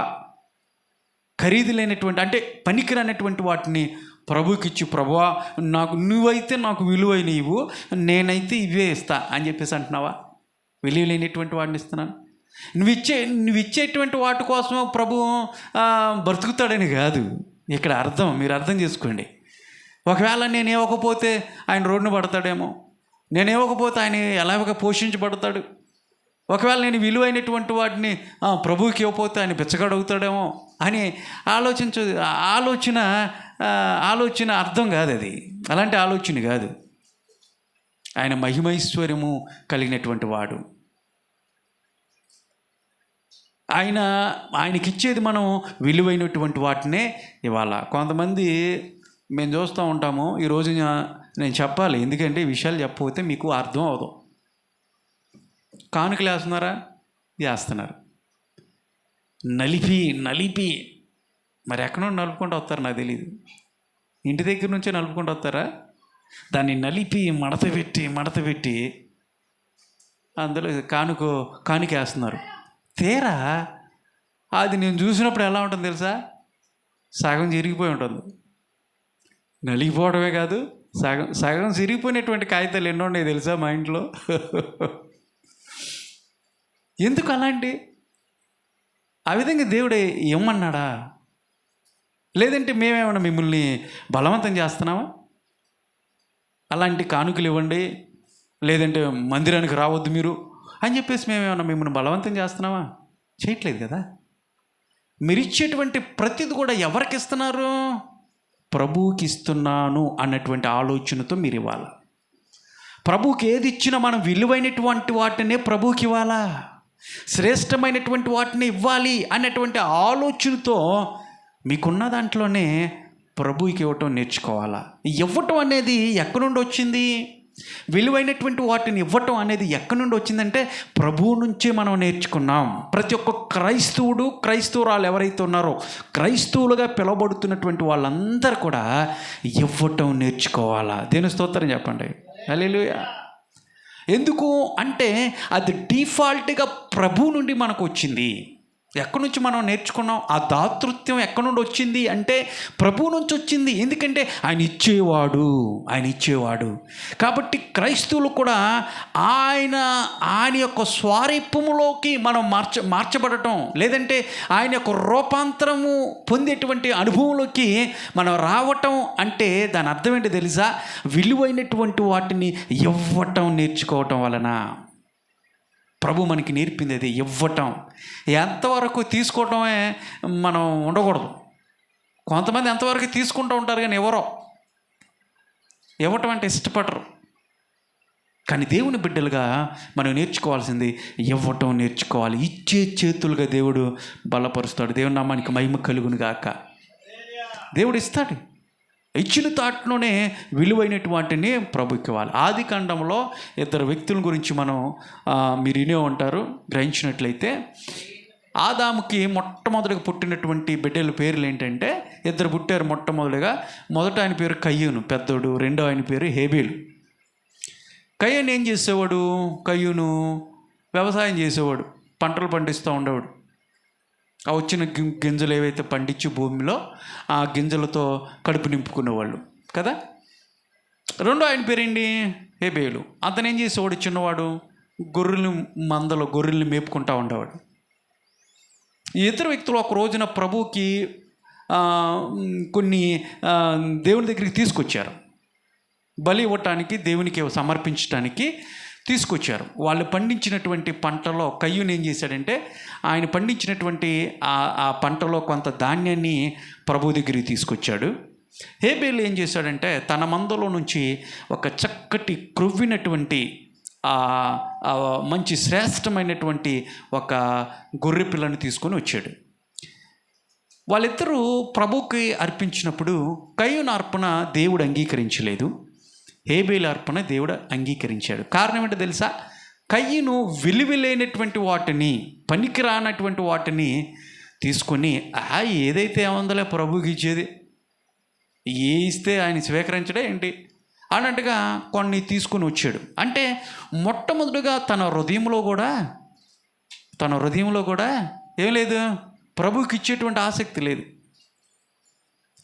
ఖరీదు లేనటువంటి అంటే పనికిరానటువంటి వాటిని ప్రభుకి ఇచ్చి, ప్రభువా నువ్వైతే నాకు విలువైన ఇవ్వు, నేనైతే ఇవే ఇస్తా అని చెప్పేసి అంటున్నావా? విలువ లేనటువంటి వాటిని ఇస్తున్నాను. నువ్వు ఇచ్చేటువంటి వాటి కోసం ప్రభు బ్రతుకుతాడని కాదు ఇక్కడ అర్థం. మీరు అర్థం చేసుకోండి. ఒకవేళ నేను ఇవ్వకపోతే ఆయన రోడ్డున పడతాడేమో, నేను ఇవ్వకపోతే ఆయన ఎలాగ పోషించబడతాడు. ఒకవేళ నేను విలువైనటువంటి వాటిని ప్రభువుకి ఇవ్వకపోతే ఆయన బిచ్చగడుగుతాడేమో అని ఆలోచన అర్థం కాదు. అది అలాంటి ఆలోచన కాదు. ఆయన మహిమైశ్వర్యము కలిగినటువంటి వాడు. ఆయనకిచ్చేది మనం విలువైనటువంటి వాటినే ఇవ్వాలా. కొంతమంది మేము చూస్తూ ఉంటాము. ఈరోజు నేను చెప్పాలి, ఎందుకంటే ఈ విషయాలు చెప్పకపోతే మీకు అర్థం అవదు. కానుకలు వేస్తున్నారు. నలిపి మరి ఎక్కడో నలుపుకుంటూ వస్తారు, నాకు తెలీదు. ఇంటి దగ్గర నుంచే నలుపుకుంటూ వస్తారా? దాన్ని నలిపి మడత పెట్టి అందులో కానుక వేస్తున్నారు. తీరా అది నేను చూసినప్పుడు ఎలా ఉంటుంది తెలుసా? సగం చిరిగిపోయి ఉంటుంది. నలిగిపోవడమే కాదు, సగం చిరిగిపోయినటువంటి కాగితాలు ఎన్నో ఉన్నాయి తెలుసా మా ఇంట్లో. ఎందుకు అలాంటి? ఆ విధంగా దేవుడే ఇవ్వమన్నాడా? లేదంటే మేమేమన్నా మిమ్మల్ని బలవంతం చేస్తున్నామా? అలాంటి కానుకలు ఇవ్వండి, లేదంటే మందిరానికి రావద్దు మీరు అని చెప్పేసి మేమేమన్నా మిమ్మల్ని బలవంతం చేస్తున్నామా? చేయట్లేదు కదా. మీరు ఇచ్చేటువంటి ప్రతిది కూడా ఎవరికి ఇస్తున్నారు? ప్రభువుకి ఇస్తున్నాను అన్నటువంటి ఆలోచనతో మీరు ఇవ్వాలి. ప్రభువుకి ఏది ఇచ్చినా మనం విలువైనటువంటి వాటినే ప్రభువుకి ఇవ్వాలా, శ్రేష్టమైనటువంటి వాటిని ఇవ్వాలి అన్నటువంటి ఆలోచనతో మీకున్న దాంట్లోనే ప్రభువుకి ఇవ్వటం నేర్చుకోవాలా. ఇవ్వటం అనేది ఎక్కడి నుండి వచ్చింది? విలువైనటువంటి వాటిని ఇవ్వటం అనేది ఎక్కడి నుండి వచ్చిందంటే ప్రభువు నుంచే మనం నేర్చుకున్నాం. ప్రతి ఒక్క క్రైస్తవురాలు ఎవరైతే ఉన్నారో, క్రైస్తవులుగా పిలువబడుతున్నటువంటి వాళ్ళందరూ కూడా ఇవ్వటం నేర్చుకోవాలా. దేవుని స్తోత్రం చెప్పండి. హల్లెలూయా. ఎందుకు అంటే అది డిఫాల్ట్గా ప్రభువు నుండి మనకు వచ్చింది. ఎక్కడి నుంచి మనం నేర్చుకున్నాం? ఆ దాతృత్వం ఎక్కడి నుండి వచ్చింది అంటే ప్రభువు నుంచి వచ్చింది. ఎందుకంటే ఆయన ఇచ్చేవాడు. కాబట్టి క్రైస్తవులు కూడా ఆయన యొక్క స్వారూప్యములోకి మనం మార్చబడటం, లేదంటే ఆయన యొక్క రూపాంతరము పొందేటువంటి అనుభవంలోకి మనం రావటం అంటే దాని అర్థం ఏంటి తెలుసా? విలువైనటువంటి వాటిని ఇవ్వటం నేర్చుకోవటం వలన. ప్రభు మనకి నేర్పింది అది, ఇవ్వటం. ఎంతవరకు తీసుకోవటమే మనం ఉండకూడదు. కొంతమంది ఎంతవరకు తీసుకుంటూ ఉంటారు కానీ ఇవ్వటం అంటే ఇష్టపడరు. కానీ దేవుని బిడ్డలుగా మనం నేర్చుకోవాల్సింది ఇవ్వటం నేర్చుకోవాలి. ఇచ్చే చేతులుగా దేవుడు బలపరుస్తాడు. దేవుని నామానికి మహిమ కలుగును గాక. దేవుడు ఇస్తాడు. ఇచ్చిన తాట్లోనే విలువైనటువంటి వాటిని ప్రభుకి ఇవ్వాలి. ఆది కాండంలో 2 వ్యక్తుల గురించి మనం మీరు వినే ఉంటారు, గ్రహించినట్లయితే. ఆదాముకి మొట్టమొదటిగా పుట్టినటువంటి బిడ్డల పేర్లు ఏంటంటే 2 పుట్టారు. మొదట ఆయన పేరు కయ్యూను పెద్దోడు, రెండో ఆయన పేరు హేబేలు. కయ్యూను ఏం చేసేవాడు? కయ్యూను వ్యవసాయం చేసేవాడు, పంటలు పండిస్తూ ఉండేవాడు. ఆ వచ్చిన గింజలు ఏవైతే పండించి భూమిలో ఆ గింజలతో కడుపు నింపుకునేవాళ్ళు కదా. రెండో ఆయన పేరేంటి? హేబేలు. అతను ఏం చేసేవాడు? చిన్నవాడు గొర్రెల్ని మేపుకుంటూ ఉండేవాడు. ఈ ఇద్దరు వ్యక్తులు ఒక రోజున ప్రభువుకి కొన్ని దేవుని దగ్గరికి తీసుకొచ్చారు. బలి ఇవ్వటానికి, దేవునికి సమర్పించడానికి తీసుకొచ్చారు. వాళ్ళు పండించినటువంటి పంటలో కయ్యూను ఏం చేశాడంటే, ఆయన పండించినటువంటి ఆ పంటలో కొంత ధాన్యాన్ని ప్రభు దగ్గరికి తీసుకొచ్చాడు. హేబేలు ఏం చేశాడంటే, తన మందలో నుంచి ఒక చక్కటి క్రొవ్వినటువంటి మంచి శ్రేష్టమైనటువంటి ఒక గొర్రె పిల్లను తీసుకొని వచ్చాడు. వాళ్ళిద్దరూ ప్రభుకి అర్పించినప్పుడు కయ్యూను అర్పణ దేవుడు అంగీకరించలేదు, హేబేలు అర్పణ దేవుడు అంగీకరించాడు. కారణం ఏంటో తెలుసా? కయ్యూను విలువలేనటువంటి వాటిని, పనికిరానటువంటి వాటిని తీసుకొని ఏదైతే ఏముందలే ప్రభుకి ఇచ్చేది, ఏ ఇస్తే ఆయన స్వీకరించడే ఏంటి అన్నట్టుగా కొన్ని తీసుకొని వచ్చాడు. అంటే మొట్టమొదటిగా తన హృదయంలో కూడా ఏం లేదు, ప్రభుకి ఇచ్చేటువంటి ఆసక్తి లేదు,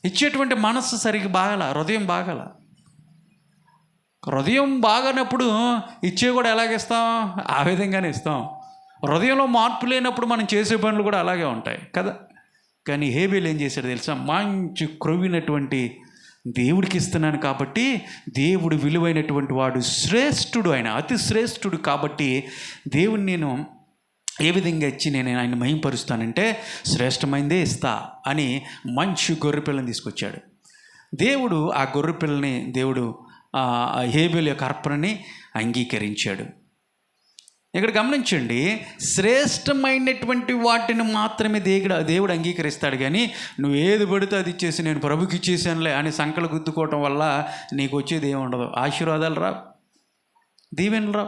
ఇచ్చేటువంటి మనస్సు సరిగ్గా బాగల, హృదయం బాగానప్పుడు ఇచ్చే కూడా ఎలాగిస్తాం? ఆ విధంగానే ఇస్తాం. హృదయంలో మార్పు లేనప్పుడు మనం చేసే పనులు కూడా అలాగే ఉంటాయి కదా. కానీ హేబేలు ఏం చేశాడు తెలుసా? మంచి క్రొవ్వినటువంటి దేవుడికి ఇస్తున్నాను కాబట్టి, దేవుడు విలువైనటువంటి వాడు, శ్రేష్ఠుడు, ఆయన అతి శ్రేష్ఠుడు కాబట్టి దేవుని నేను ఏ విధంగా ఇచ్చి నేను ఆయన మహింపరుస్తానంటే శ్రేష్టమైందే ఇస్తా అని మంచి గొర్రెపిల్లని తీసుకొచ్చాడు. దేవుడు ఆ గొర్రెపిల్లని హేబేలు యొక్క అర్పణని అంగీకరించాడు. ఇక్కడ గమనించండి, శ్రేష్టమైనటువంటి వాటిని మాత్రమే దేవుడు అంగీకరిస్తాడు. కానీ నువ్వు ఏది పడితే అది ఇచ్చేసి నేను ప్రభుకి ఇచ్చేసానులే అని సంకలు గుద్దుకోవటం వల్ల నీకు వచ్చేది ఏమి ఉండదు. ఆశీర్వాదాలు రా, దీవెనలు రా.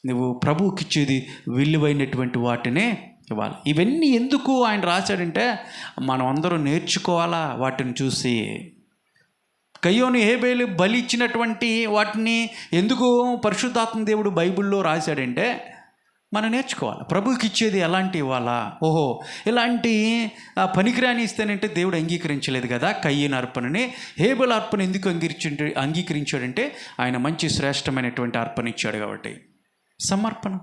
నువ్వు ప్రభువుకి ఇచ్చేది విలువైనటువంటి వాటినే ఇవ్వాలి. ఇవన్నీ ఎందుకు ఆయన రాశాడంటే, మనం అందరూ నేర్చుకోవాలా వాటిని చూసి. కయ్యూను, హేబేలు బలి ఇచ్చినటువంటి వాటిని ఎందుకు పరిశుద్ధాత్మ దేవుడు బైబిల్లో రాశాడంటే, మనం నేర్చుకోవాలి ప్రభువుకి ఇచ్చేది ఎలాంటి ఇవ్వాలా. ఓహో, ఇలాంటి పనికిరాని ఇస్తేనంటే దేవుడు అంగీకరించలేదు కదా కయ్యూను అర్పణని. హేబేలు అర్పణ ఎందుకు అంగీకరించాడంటే, ఆయన మంచి శ్రేష్టమైనటువంటి అర్పణ ఇచ్చాడు కాబట్టి. సమర్పణ,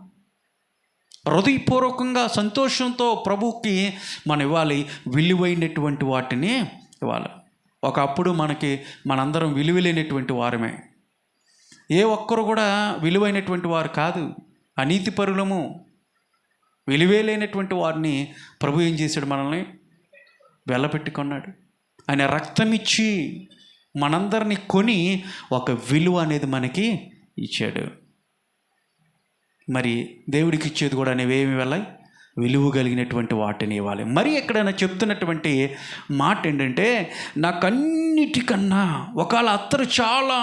హృదయపూర్వకంగా సంతోషంతో ప్రభువుకి మనం ఇవ్వాలి, విలువైనటువంటి వాటిని ఇవ్వాలి. ఒకప్పుడు మనందరం విలువలేనటువంటి వారమే, ఏ ఒక్కరు కూడా విలువైనటువంటి వారు కాదు, అనీతిపరులము, విలువే లేనటువంటి వారిని ప్రభు ఏం చేశాడు? మనల్ని వెళ్ళపెట్టుకున్నాడు. ఆయన రక్తం ఇచ్చి మనందరినీ కొని ఒక విలువ అనేది మనకి ఇచ్చాడు. మరి దేవుడికి ఇచ్చేది కూడా అనేవేమి వెళ్ళాలి? విలువ కలిగినటువంటి వాటిని ఇవ్వాలి. మరి ఎక్కడైనా చెప్తున్నటువంటి మాట ఏంటంటే, నాకన్నిటికన్నా ఒకవేళ అత్తరు చాలా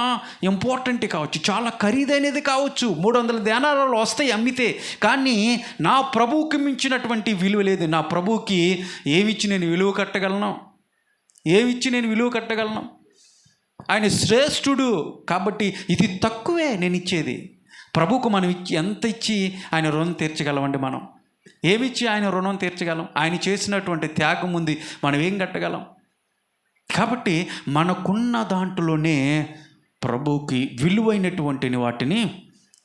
ఇంపార్టెంట్ కావచ్చు, చాలా ఖరీదైనది కావచ్చు, 300 దేనారాలు వస్తాయి అమ్మితే, కానీ నా ప్రభువుకి మించినటువంటి విలువ లేదు. నా ప్రభువుకి ఏమిచ్చి నేను విలువ కట్టగలను? ఆయన శ్రేష్ఠుడు కాబట్టి ఇది తక్కువే నేను ఇచ్చేది. ప్రభువుకు మనం ఎంత ఇచ్చి ఆయన రుణం తీర్చగలమండి? మనం ఏమిచ్చి ఆయన రుణం తీర్చగలం? ఆయన చేసినటువంటి త్యాగం ఉంది, మనం ఏం కట్టగలం? కాబట్టి మనకున్న దాంట్లోనే ప్రభువుకి విలువైనటువంటి వాటిని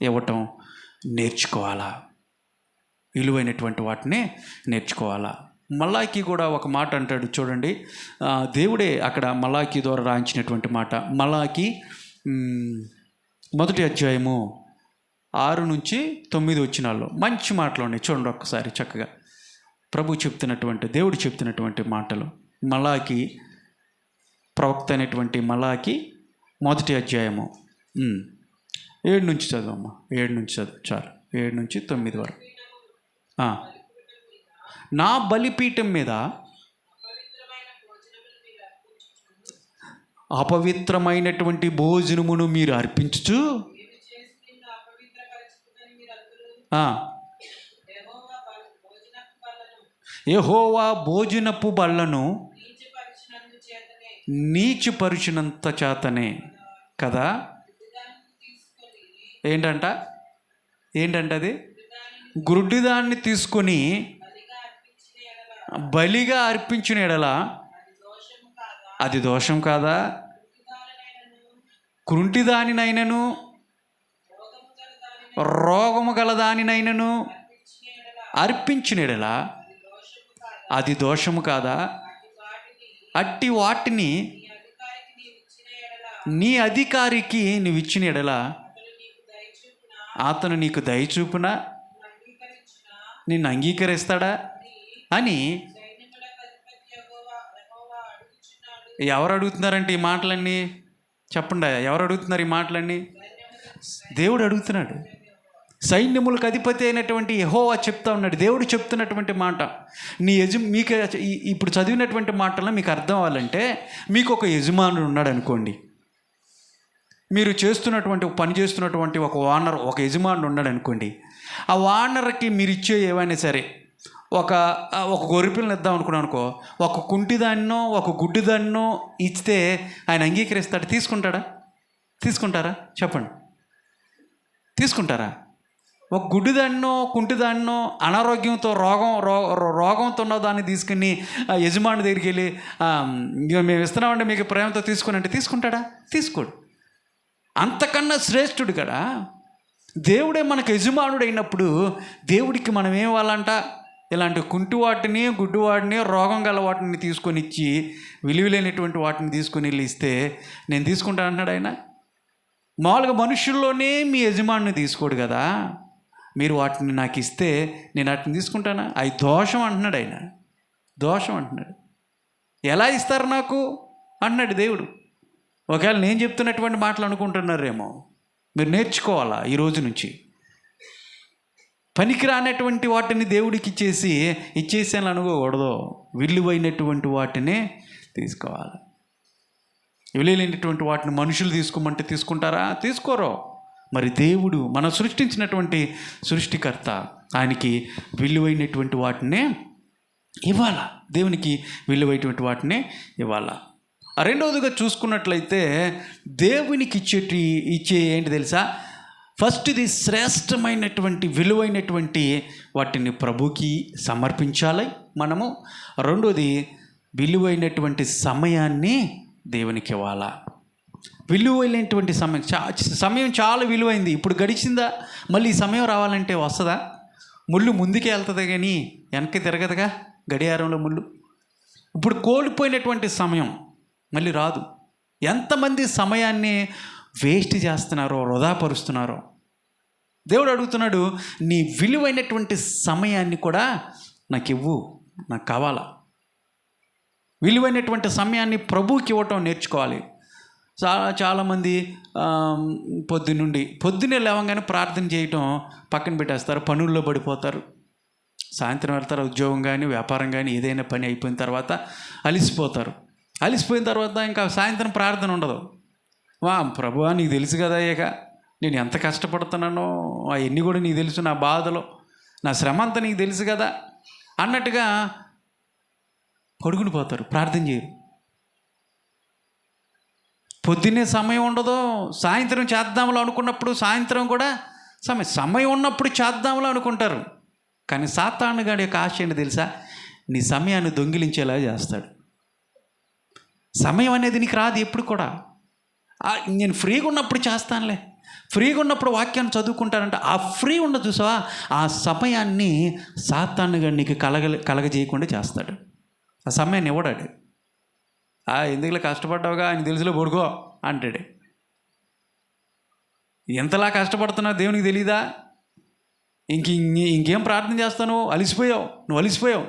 ఇవ్వటం నేర్చుకోవాలా, విలువైనటువంటి వాటిని నేర్చుకోవాలా. మలాకి కూడా ఒక మాట అంటాడు చూడండి, దేవుడే అక్కడ మలాకి ద్వారా రాయించినటువంటి మాట. మలాకి 1వ అధ్యాయము 6 నుంచి 9 వచనాల్లో మంచి మాటలు ఉన్నాయి. చూడండి ఒక్కసారి చక్కగా దేవుడు చెప్తున్నటువంటి మాటలు. మలాకి, ప్రవక్త అయినటువంటి మలాకి 1వ అధ్యాయము 7 నుంచి చదవమ్మా. 7 నుంచి చదువు చాలు, 7 నుంచి 9 వరకు. నా బలిపీఠం మీద అపవిత్రమైనటువంటి భోజనమును మీరు అర్పించుచు యెహోవా భోజనపు బల్లను నీచుపరిచినంత చేతనే కదా ఏంటంట అది? గుడ్డిదాన్ని తీసుకొని బలిగా అర్పించిన ఎడల అది దోషం కాదా? కుంటిదానినైనను రోగము గలదానినైనను అర్పించిన ఎడల అది దోషము కాదా? అట్టి వాటిని నీ అధికారికి నువ్వు ఇచ్చిన ఎడల అతను నీకు దయచూపున నిన్ను అంగీకరిస్తాడా అని ఎవరు అడుగుతున్నారంటే ఈ మాటలన్నీ? చెప్పండి, ఎవరు అడుగుతున్నారు ఈ మాటలన్నీ? దేవుడు అడుగుతున్నాడు. సైన్యములకు అధిపతి అయినటువంటి యెహోవా చెప్తా ఉన్నాడు. దేవుడు చెప్తున్నటువంటి మాట మీకు ఇప్పుడు చదివినటువంటి మాటల్లో మీకు అర్థం అవ్వాలంటే, మీకు ఒక యజమానుడు ఉన్నాడు అనుకోండి. మీరు పని చేస్తున్నటువంటి ఒక యజమానుడు ఉన్నాడు అనుకోండి. ఆ ఓనర్కి మీరు ఇచ్చే ఏవైనా సరే, ఒక గొర్రెపిల్లని ఇద్దాం అనుకున్నాను అనుకో, ఒక కుంటిదాన్నో ఒక గుడ్డిదాన్నో ఇస్తే ఆయన అంగీకరిస్తాడు? తీసుకుంటారా? చెప్పండి, తీసుకుంటారా? ఒక గుడ్డిదాన్నో కుంటిదాన్నో అనారోగ్యంతో రోగంతో ఉన్న దాన్ని తీసుకుని యజమాని దగ్గరికి వెళ్ళి మేము ఇస్తున్నామంటే మీకు ప్రేమతో తీసుకుని అంటే తీసుకుంటాడా? తీసుకోడు. అంతకన్నా శ్రేష్ఠుడు కదా దేవుడే. మనకు యజమానుడు అయినప్పుడు దేవుడికి మనం ఏం ఇవ్వాలంట? ఇలాంటి కుంటివాటిని గుడ్డివాటిని రోగం గల వాటిని తీసుకొని ఇచ్చి విలువలేనటువంటి వాటిని తీసుకొని వెళ్ళి ఇస్తే నేను తీసుకుంటాను అంటున్నాడు ఆయన. మామూలుగా మనుషుల్లోనే మీ యజమానిని తీసుకోడు కదా. మీరు వాటిని నాకు ఇస్తే నేను వాటిని తీసుకుంటానా? అవి దోషం అంటున్నాడు ఆయన. దోషం అంటున్నాడు. ఎలా ఇస్తారు నాకు అంటున్నాడు దేవుడు. ఒకవేళ నేను చెప్తున్నటువంటి మాటలు అనుకుంటున్నారేమో, మీరు నేర్చుకోవాలా ఈ రోజు నుంచి. పనికిరానటువంటి వాటిని దేవుడికి ఇచ్చేసాను అనుకోకూడదు. విలువైనటువంటి వాటినే తీసుకోవాలి. విలువైనటువంటి వాటిని మనుషులు తీసుకోమంటే తీసుకుంటారా? తీసుకోరో. మరి దేవుడు మనం సృష్టించినటువంటి సృష్టికర్త, ఆయనకి విలువైనటువంటి వాటినే ఇవ్వాలా. దేవునికి విలువైనటువంటి వాటినే ఇవ్వాలా. రెండవదిగా చూసుకున్నట్లయితే దేవునికి ఇచ్చే ఏంటి తెలుసా? ఫస్ట్ది శ్రేష్టమైనటువంటి విలువైనటువంటి వాటిని ప్రభుకి సమర్పించాలి మనము. రెండోది విలువైనటువంటి సమయాన్ని దేవునికి ఇవ్వాలా. విలువైనటువంటి సమయం చాలా విలువైంది. ఇప్పుడు గడిచిందా? మళ్ళీ ఈ సమయం రావాలంటే వస్తుందా? ముళ్ళు ముందుకే వెళ్తుంది కానీ వెనక్కి తిరగదుగా గడియారంలో ముళ్ళు. ఇప్పుడు కోల్పోయినటువంటి సమయం మళ్ళీ రాదు. ఎంతమంది సమయాన్ని వేస్ట్ చేస్తున్నారో, వృధాపరుస్తున్నారో. దేవుడు అడుగుతున్నాడు, నీ విలువైనటువంటి సమయాన్ని కూడా నాకు ఇవ్వు, నాకు కావాలా. విలువైనటువంటి సమయాన్ని ప్రభువుకి ఇవ్వటం నేర్చుకోవాలి. చాలామంది పొద్దున్నే లేవగానే ప్రార్థన చేయటం పక్కన పెట్టేస్తారు, పనుల్లో పడిపోతారు. సాయంత్రం వెళ్తారు, ఉద్యోగం కానీ వ్యాపారం కానీ ఏదైనా పని అయిపోయిన తర్వాత అలిసిపోయిన తర్వాత ఇంకా సాయంత్రం ప్రార్థన ఉండదు. ప్రభువా నీకు తెలుసు కదా ఇక నేను ఎంత కష్టపడుతున్నానో, అవన్నీ కూడా నీకు తెలుసు, నా బాధలో నా శ్రమ అంతా నీకు తెలుసు కదా అన్నట్టుగా పడుకుని పోతారు, ప్రార్థన చేయరు. పొద్దున్నే సమయం ఉండదు, సాయంత్రం చేద్దాంలో అనుకున్నప్పుడు సాయంత్రం కూడా సమయం ఉన్నప్పుడు చేద్దాంలో అనుకుంటారు. కానీ సాతానుగాడి యొక్క ఆశ ఏంటి తెలుసా? నీ సమయాన్ని దొంగిలించేలా చేస్తాడు. సమయం అనేది నీకు రాదు ఎప్పుడు కూడా. నేను ఫ్రీగా ఉన్నప్పుడు చేస్తానులే, ఫ్రీగా ఉన్నప్పుడు వాక్యాన్ని చదువుకుంటానంటే ఆ ఫ్రీ ఉండదు చూసావా, ఆ సమయాన్ని సాతానుగాడు నీకు కలగజేయకుండా చేస్తాడు. ఆ సమయాన్ని ఇవ్వడాడు. ఎందుకులే కష్టపడ్డావుగా, ఆయన తెలుసులో పడుకో అంటాడు. ఎంతలా కష్టపడుతున్నావు దేవునికి తెలీదా? ఇంకేం ప్రార్థన చేస్తాను, నువ్వు అలిసిపోయావు.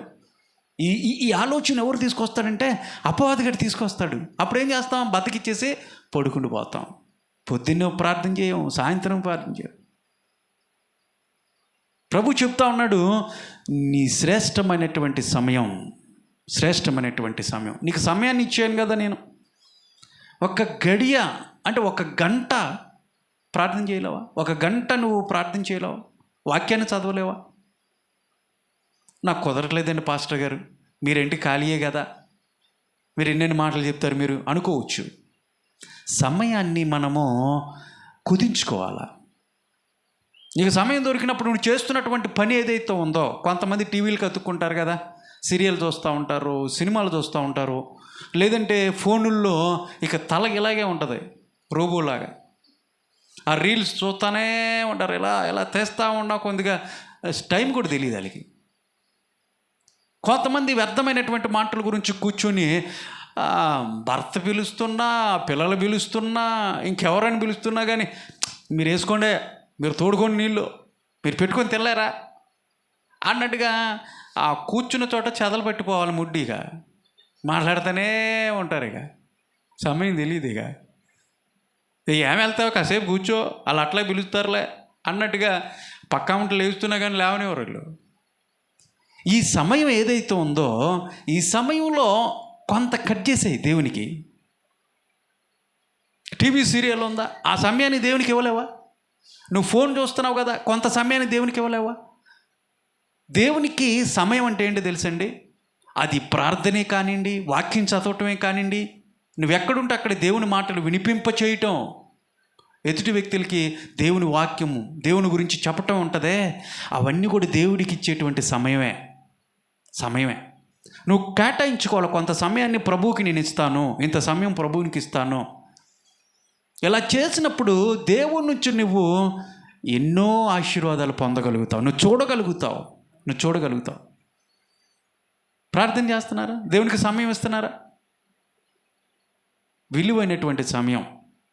ఈ ఆలోచన ఎవరు తీసుకొస్తాడంటే అపవాదిగాడు తీసుకొస్తాడు. అప్పుడేం చేస్తాం? బతికిచ్చేసి పడుకుంటూ పోతాం. పొద్దున్నే ప్రార్థన చేయం, సాయంత్రం ప్రార్థన చేయం. ప్రభు చెప్తా ఉన్నాడు, నీ శ్రేష్టమైనటువంటి సమయం నీకు సమయాన్ని ఇచ్చాను కదా నేను. ఒక గడియ అంటే ఒక గంట ప్రార్థన చేయలేవా? ఒక గంట నువ్వు ప్రార్థన చేయలేవా? వాక్యాన్ని చదవలేవా? నాకు కుదరట్లేదండి పాస్టర్ గారు, మీరేంటి ఖాళీయే కదా, మీరు ఎన్నెన్ని మాటలు చెప్తారు మీరు అనుకోవచ్చు. సమయాన్ని మనము కుదించుకోవాలా. నీకు సమయం దొరికినప్పుడు నువ్వు చేస్తున్నటువంటి పని ఏదైతే ఉందో, కొంతమంది టీవీలకు అతుక్కుంటారు కదా, సీరియల్ చూస్తూ ఉంటారు, సినిమాలు చూస్తూ ఉంటారు, లేదంటే ఫోనుల్లో ఇక తల ఇలాగే ఉంటుంది రోబోలాగా. ఆ రీల్స్ చూస్తూనే ఉంటారు, ఇలా ఇలా తెస్తూ ఉన్నా కొద్దిగా టైం కూడా తెలియదు వాళ్ళకి. కొంతమంది వ్యర్థమైనటువంటి మాటల గురించి కూర్చొని భర్త పిలుస్తున్నా, పిల్లలు పిలుస్తున్నా, ఇంకెవరైనా పిలుస్తున్నా కానీ మీరు వేసుకోండి, మీరు తోడుకొని నీళ్ళు మీరు పెట్టుకొని తెల్లారా అన్నట్టుగా ఆ కూర్చున్న చోట చెదలు పట్టిపోవాలి ముడ్డిగా మాట్లాడుతూనే ఉంటారు. ఇక సమయం తెలియదు. ఇక ఏమి వెళ్తావు, కాసేపు కూర్చో, వాళ్ళు అట్లా పిలుస్తారులే అన్నట్టుగా పక్కా ఉంటే లేస్తున్నా కానీ లేవనివ్వరు వీళ్ళు. ఈ సమయం ఏదైతే ఉందో ఈ సమయంలో కొంత కట్ చేసేయి దేవునికి. టీవీ సీరియల్ ఉందా, ఆ సమయాన్ని దేవునికి ఇవ్వలేవా? నువ్వు ఫోన్ చూస్తున్నావు కదా, కొంత సమయాన్ని దేవునికి ఇవ్వలేవా? దేవునికి సమయం అంటే ఏంటి తెలుసండి? అది ప్రార్థనే కానివ్వండి, వాక్యం చదవటమే కానివ్వండి, నువ్వెక్కడుంటే అక్కడ దేవుని మాటలు వినిపింప చేయటం, ఎదుటి వ్యక్తులకి దేవుని వాక్యము, దేవుని గురించి చెప్పటం ఉంటుందే, అవన్నీ కూడా దేవుడికి ఇచ్చేటువంటి సమయమే. నువ్వు కేటాయించుకోవాలి. కొంత సమయాన్ని ప్రభువుకి నేను ఇస్తాను, ఇంత సమయం ప్రభువునికి ఇస్తాను. ఇలా చేసినప్పుడు దేవుడి నుంచి నువ్వు ఎన్నో ఆశీర్వాదాలు పొందగలుగుతావు, నువ్వు చూడగలుగుతావు. ప్రార్థన చేస్తున్నారా? దేవునికి సమయం ఇస్తున్నారా? విలువైనటువంటి సమయం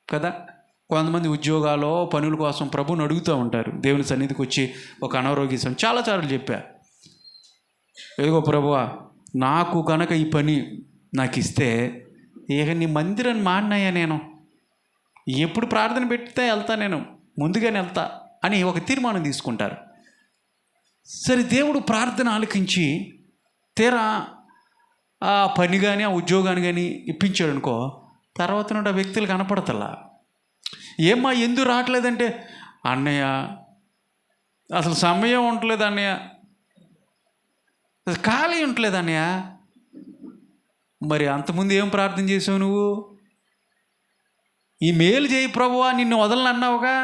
కదా. కొంతమంది ఉద్యోగాలు, పనుల కోసం ప్రభువుని అడుగుతూ ఉంటారు. దేవుని సన్నిధికి వచ్చి ఒక అనారోగ్యం చాలాసార్లు చెప్పా, ఏదో ప్రభువా నాకు కనుక ఈ పని నాకు ఇస్తే ఇక నీ మందిరాన్ని మాడినాయా, నేను ఎప్పుడు ప్రార్థన పెడితే వెళ్తా, నేను ముందుగానే వెళ్తా అని ఒక తీర్మానం తీసుకుంటారు. సరే, దేవుడు ప్రార్థన ఆలకించి తీరా ఆ పని కానీ ఆ ఉద్యోగాన్ని కానీ ఇప్పించాడు అనుకో, తర్వాత నుండి ఆ వ్యక్తులు కనపడతలా. ఏమ్మా ఎందుకు రావట్లేదంటే, అన్నయ్య అసలు సమయం ఉండలేదు అన్నయ్య, ఖాళీ ఉండలేదు అన్నయ్య. మరి అంతకుముందు ఏం ప్రార్థన చేసావు నువ్వు? ఈ మేలు చేయి ప్రభువా నిన్ను వదలని అన్నావుగా.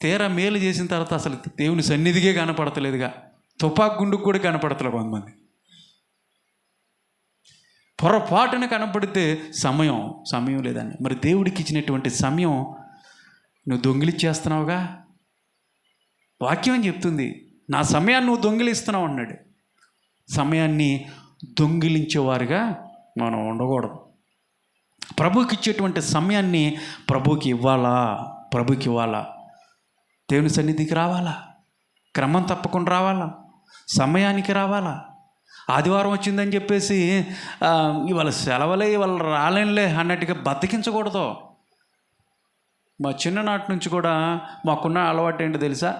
తీరా మేలు చేసిన తర్వాత అసలు దేవుని సన్నిధికే కనపడతలేదుగా, తుపాకు గుండుకు కూడా కనపడతలే. కొంతమంది పొరపాటున కనపడితే సమయం లేదని. మరి దేవుడికి ఇచ్చినటువంటి సమయం నువ్వు దొంగిలిచ్చేస్తున్నావుగా. వాక్యం అని చెప్తుంది, నా సమయాన్ని నువ్వు దొంగిలిస్తున్నావు అన్నాడు. సమయాన్ని దొంగిలించేవారుగా మనం ఉండకూడదు. ప్రభువుకి ఇచ్చేటువంటి సమయాన్ని ప్రభువుకి ఇవ్వాలా. దేవుని సన్నిధికి రావాలా, క్రమం తప్పకుండా రావాలా, సమయానికి రావాలా. ఆదివారం వచ్చిందని చెప్పేసి ఇవాళ సెలవులే, ఇవాళ రాలేనులే అన్నట్టుగా బతికించకూడదు. మా చిన్ననాటి నుంచి కూడా మాకున్న అలవాటు ఏంటో తెలుసా?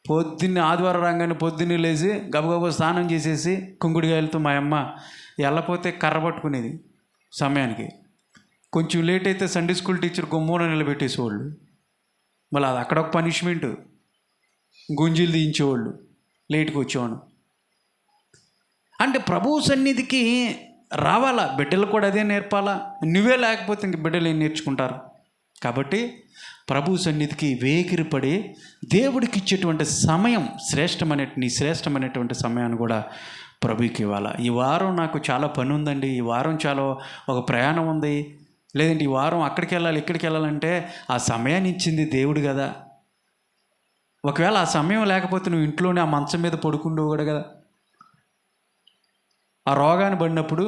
పొద్దున్నే ఆదివారం రాగానే పొద్దున్నే లేచి గబగబా స్నానం చేసేసి కుంకుడికాయలతో మా అమ్మ వెళ్ళపోతే కర్ర పట్టుకునేది. సమయానికి కొంచెం లేట్ అయితే సండే స్కూల్ టీచర్ గుమ్మూన నిలబెట్టేసేవాళ్ళు. మళ్ళీ అది అక్కడ ఒక పనిష్మెంటు, గుంజీలు తీయించేవాళ్ళు లేట్కి వచ్చేవాడు. అంటే ప్రభువు సన్నిధికి రావాలా, బిడ్డలు కూడా అదే నేర్పాలా. నువ్వే లేకపోతే ఇంక బిడ్డలు ఏం నేర్చుకుంటారు? కాబట్టి ప్రభు సన్నిధికి వేగిరపడి దేవుడికి ఇచ్చేటువంటి సమయం శ్రేష్టమైనటువంటి సమయాన్ని కూడా ప్రభుకి ఇవ్వాలా. ఈ వారం నాకు చాలా పని ఉందండి, ఈ వారం చాలా ఒక ప్రయాణం ఉంది, లేదంటే ఈ వారం అక్కడికి వెళ్ళాలి ఇక్కడికి వెళ్ళాలంటే ఆ సమయాన్ని ఇచ్చింది దేవుడు కదా. ఒకవేళ ఆ సమయం లేకపోతే నువ్వు ఇంట్లోనే ఆ మంచం మీద పడుకుండవు కూడా కదా. ఆ రోగాన్ని పడినప్పుడు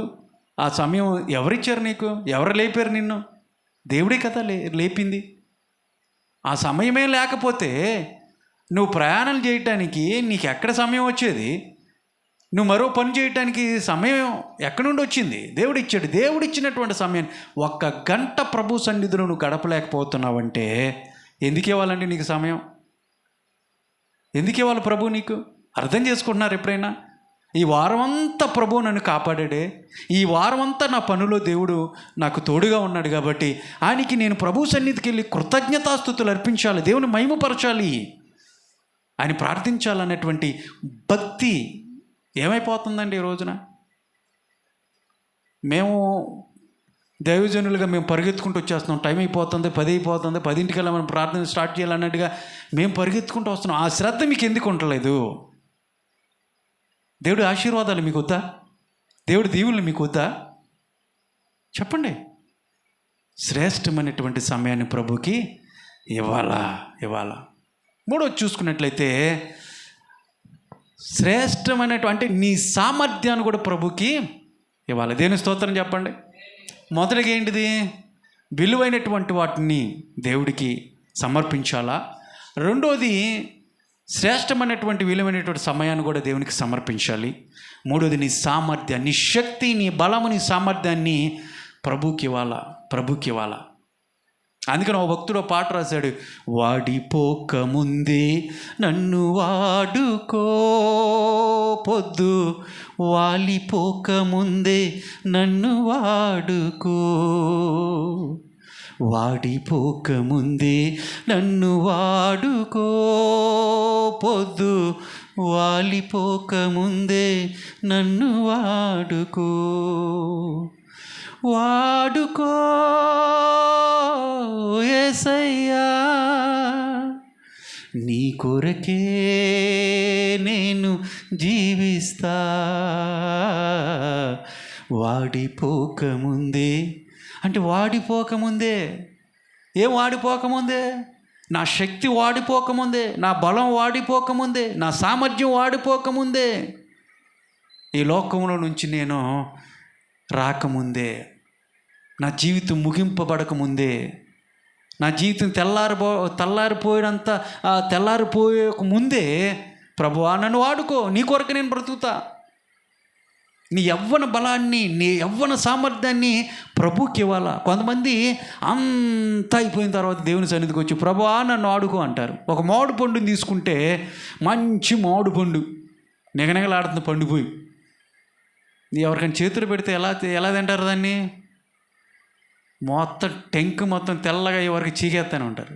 ఆ సమయం ఎవరిచ్చారు నీకు? ఎవరు లేపారు నిన్ను? దేవుడే కదా లేపింది. ఆ సమయమే లేకపోతే నువ్వు ప్రయాణాలు చేయటానికి నీకు ఎక్కడ సమయం వచ్చేది? నువ్వు మరో పని చేయటానికి సమయం ఎక్కడి నుండి వచ్చింది? దేవుడు ఇచ్చాడు. దేవుడు ఇచ్చినటువంటి సమయాన్ని 1 గంట ప్రభు సన్నిధిలో నువ్వు గడపలేకపోతున్నావంటే ఎందుకు ఇవ్వాలండి నీకు సమయం? ఎందుకు ఇవ్వాలి ప్రభు నీకు? అర్థం చేసుకుంటున్నారు ఎప్పుడైనా? ఈ వారం అంతా ప్రభువు నన్ను కాపాడాడే, ఈ వారం అంతా నా పనిలో దేవుడు నాకు తోడుగా ఉన్నాడు కాబట్టి ఆయనకి నేను ప్రభు సన్నిధికి వెళ్ళి కృతజ్ఞతాస్తుతులు అర్పించాలి, దేవుని మహిమపరచాలి, ఆయన ప్రార్థించాలనేటువంటి భక్తి ఏమైపోతుందండి ఈ రోజున? మేము దైవజనులుగా మేము పరిగెత్తుకుంటూ వచ్చేస్తున్నాం. టైం అయిపోతుంది, 10 అయిపోతుంది, 10ంటికల్లా మనం ప్రార్థన స్టార్ట్ చేయాలన్నట్టుగా మేము పరిగెత్తుకుంటూ వస్తున్నాం. ఆ శ్రద్ధ మీకు ఎందుకు ఉండలేదు? దేవుడి ఆశీర్వాదాలు మీకు వద్దా? దేవుడి దీవులు మీకు వద్దా? చెప్పండి. శ్రేష్టమైనటువంటి సమయాన్ని ప్రభుకి ఇవ్వాలా. మూడోది చూసుకున్నట్లయితే శ్రేష్టమైనటువంటి నీ సామర్థ్యాన్ని కూడా ప్రభుకి ఇవ్వాలి. దేవుని స్తోత్రం చెప్పండి. మొదటిగా ఏంటిది? విలువైనటువంటి వాటిని దేవుడికి సమర్పించాలా. రెండోది శ్రేష్టమైనటువంటి విలువైనటువంటి సమయాన్ని కూడా దేవునికి సమర్పించాలి. మూడోది నీ సామర్థ్యాన్ని, నీ శక్తి, నీ బలము, నీ సామర్థ్యాన్ని ప్రభుకి ఇవ్వాలా. అందుకని ఒక భక్తుడు పాట రాశాడు, వాడిపోకముందే నన్ను వాడుకో, పొద్దు వాలిపోకముందే నన్ను వాడుకో, వాడిపోకముందే నన్ను వాడుకో, పొద్దు వాలిపోకముందే నన్ను వాడుకో యేసయ్యా, నీ కొరకే నేను జీవిస్తా, వాడిపోకముందే. అంటే వాడిపోకముందే, ఏం వాడిపోకముందే? నా శక్తి వాడిపోకముందే, నా బలం వాడిపోకముందే, నా సామర్థ్యం వాడిపోకముందే, ఈ లోకంలో నుంచి నేను రాకముందే, నా జీవితం ముగింపబడకముందే, నా జీవితం తెల్లారిపోయక ముందే ప్రభువా నన్ను వాడుకో, నీ కొరకు నేను బ్రతుకుతా. నీ యవ్వన బలాన్ని, నీ యవ్వన సామర్థ్యాన్ని ప్రభుకి ఇవ్వాలా. కొంతమంది అంతా అయిపోయిన తర్వాత దేవుని సన్నిధికి వచ్చి ప్రభువా నన్ను వాడుకో అంటారు. ఒక మామిడి పండుని తీసుకుంటే, మంచి మామిడి పండు నిగనిగలాడుతుంది, పండిపోయి ఎవరికైనా చేతులు పెడితే ఎలా తింటారు దాన్ని? మొత్తం టెంక్ మొత్తం తెల్లగా ఎవరికి చీకేస్తానే ఉంటారు.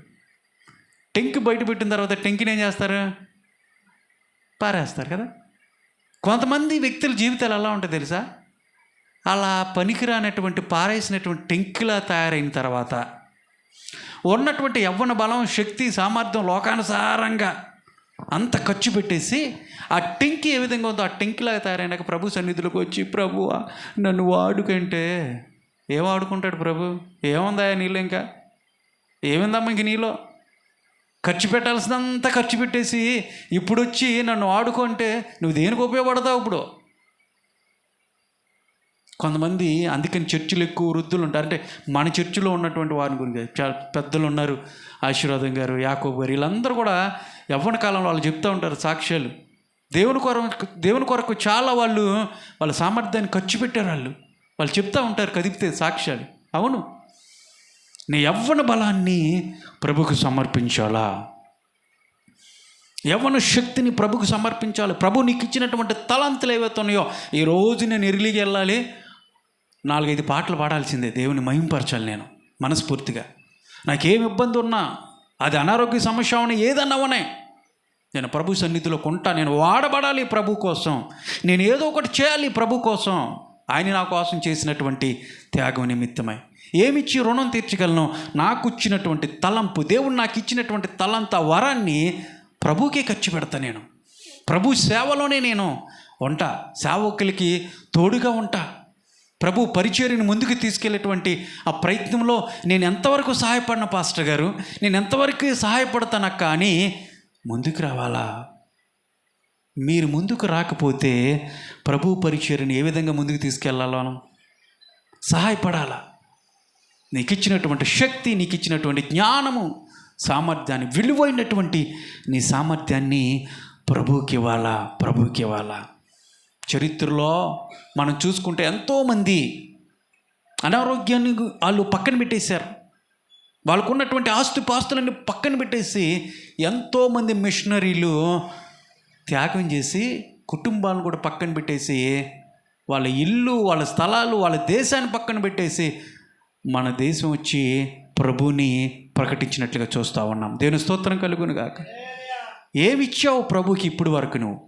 టెంక్ బయట పెట్టిన తర్వాత టెంక్ని ఏం చేస్తారు? పారేస్తారు కదా. కొంతమంది వ్యక్తుల జీవితాలు ఎలా ఉంటాయి తెలుసా? అలా పనికిరానటువంటి పారేసినటువంటి టెంక్లా తయారైన తర్వాత ఉన్నటువంటి యవ్వన బలం, శక్తి, సామర్థ్యం లోకానుసారంగా అంత ఖర్చు పెట్టేసి ఆ టెంకి ఏ విధంగా ఉందో ఆ టెంకిలాగా తయారైనాక ప్రభు సన్నిధిలోకి వచ్చి ప్రభువా నన్ను వాడుకంటే ఏం వాడుకుంటాడు ప్రభు? ఏముందా నీళ్ళు? ఇంకా ఏముందమ్మా ఇంక నీలో? ఖర్చు పెట్టాల్సినంత ఖర్చు పెట్టేసి ఇప్పుడు వచ్చి నన్ను వాడుకుంటే నువ్వు దేనికి ఉపయోగపడతావు ఇప్పుడు? కొంతమంది అందుకని చర్చిలు ఎక్కువ వృద్ధులు ఉంటారు. అంటే మన చర్చిలో ఉన్నటువంటి వారిని గురించి చాలా పెద్దలు ఉన్నారు, ఆశీర్వాదం గారు, యాకోబు గారు, వీళ్ళందరూ కూడా యవ్వన కాలంలో వాళ్ళు చెప్తూ ఉంటారు సాక్ష్యాలు. దేవుని కొరకు చాలా వాళ్ళ సామర్థ్యాన్ని ఖర్చు పెట్టారు. వాళ్ళు చెప్తూ ఉంటారు కదిపితే సాక్ష్యాలు. అవును, నీ యవ్వన బలాన్ని ప్రభుకు సమర్పించాలా, యవ్వన శక్తిని ప్రభుకు సమర్పించాలి. ప్రభు నీకు ఇచ్చినటువంటి తలంతులు ఏవైతే ఉన్నాయో, ఈరోజు నేను ఎర్లీకి వెళ్ళాలి, 4-5 పాటలు పాడాల్సిందే, దేవుని మహింపరచాలి నేను మనస్ఫూర్తిగా. నాకేం ఇబ్బంది ఉన్నా, అది అనారోగ్య సమస్య ఉన్నా, ఏదన్నా ఉన్నాయి, నేను ప్రభు సన్నిధిలో కొంటా. నేను వాడబడాలి ప్రభు కోసం, నేను ఏదో ఒకటి చేయాలి ప్రభు కోసం. ఆయన నా కోసం చేసినటువంటి త్యాగం నిమిత్తమై ఏమిచ్చి రుణం తీర్చగలను? నాకు ఇచ్చినటువంటి తలంపు, దేవుడు నాకు ఇచ్చినటువంటి తలంత వరాన్ని ప్రభుకే ఖర్చు పెడతా. నేను ప్రభు సేవలోనే నేను ఉంటా, సేవకులకి తోడుగా ఉంటా. ప్రభు పరిచర్యను ముందుకు తీసుకెళ్ళేటువంటి ఆ ప్రయత్నంలో నేను ఎంతవరకు సహాయపడిన పాస్టర్ గారు, నేను ఎంతవరకు సహాయపడతాను కానీ ముందుకు రావాలా. మీరు ముందుకు రాకపోతే ప్రభు పరిచర్యను ఏ విధంగా ముందుకు తీసుకెళ్లాలో సహాయపడాలా. నీకు ఇచ్చినటువంటి శక్తి, నీకు ఇచ్చినటువంటి జ్ఞానము, సామర్థ్యాన్ని, విలువైనటువంటి నీ సామర్థ్యాన్ని ప్రభువుకి ఇవ్వాలా. చరిత్రలో మనం చూసుకుంటే ఎంతోమంది అనారోగ్యాన్ని వాళ్ళు పక్కన పెట్టేశారు. వాళ్ళకు ఉన్నటువంటి ఆస్తుపాస్తులన్నీ పక్కన పెట్టేసి ఎంతోమంది మిషనరీలు త్యాగం చేసి కుటుంబాలను కూడా పక్కన పెట్టేసి వాళ్ళ ఇల్లు, వాళ్ళ స్థలాలు, వాళ్ళ దేశాన్ని పక్కన పెట్టేసి మన దేశం వచ్చి ప్రభుని ప్రకటించినట్లుగా చూస్తూ ఉన్నాం. దేవుని స్తోత్రం కలుగును గాక. ఏమిచ్చావు ప్రభుకి ఇప్పుడు వరకు? నువ్వు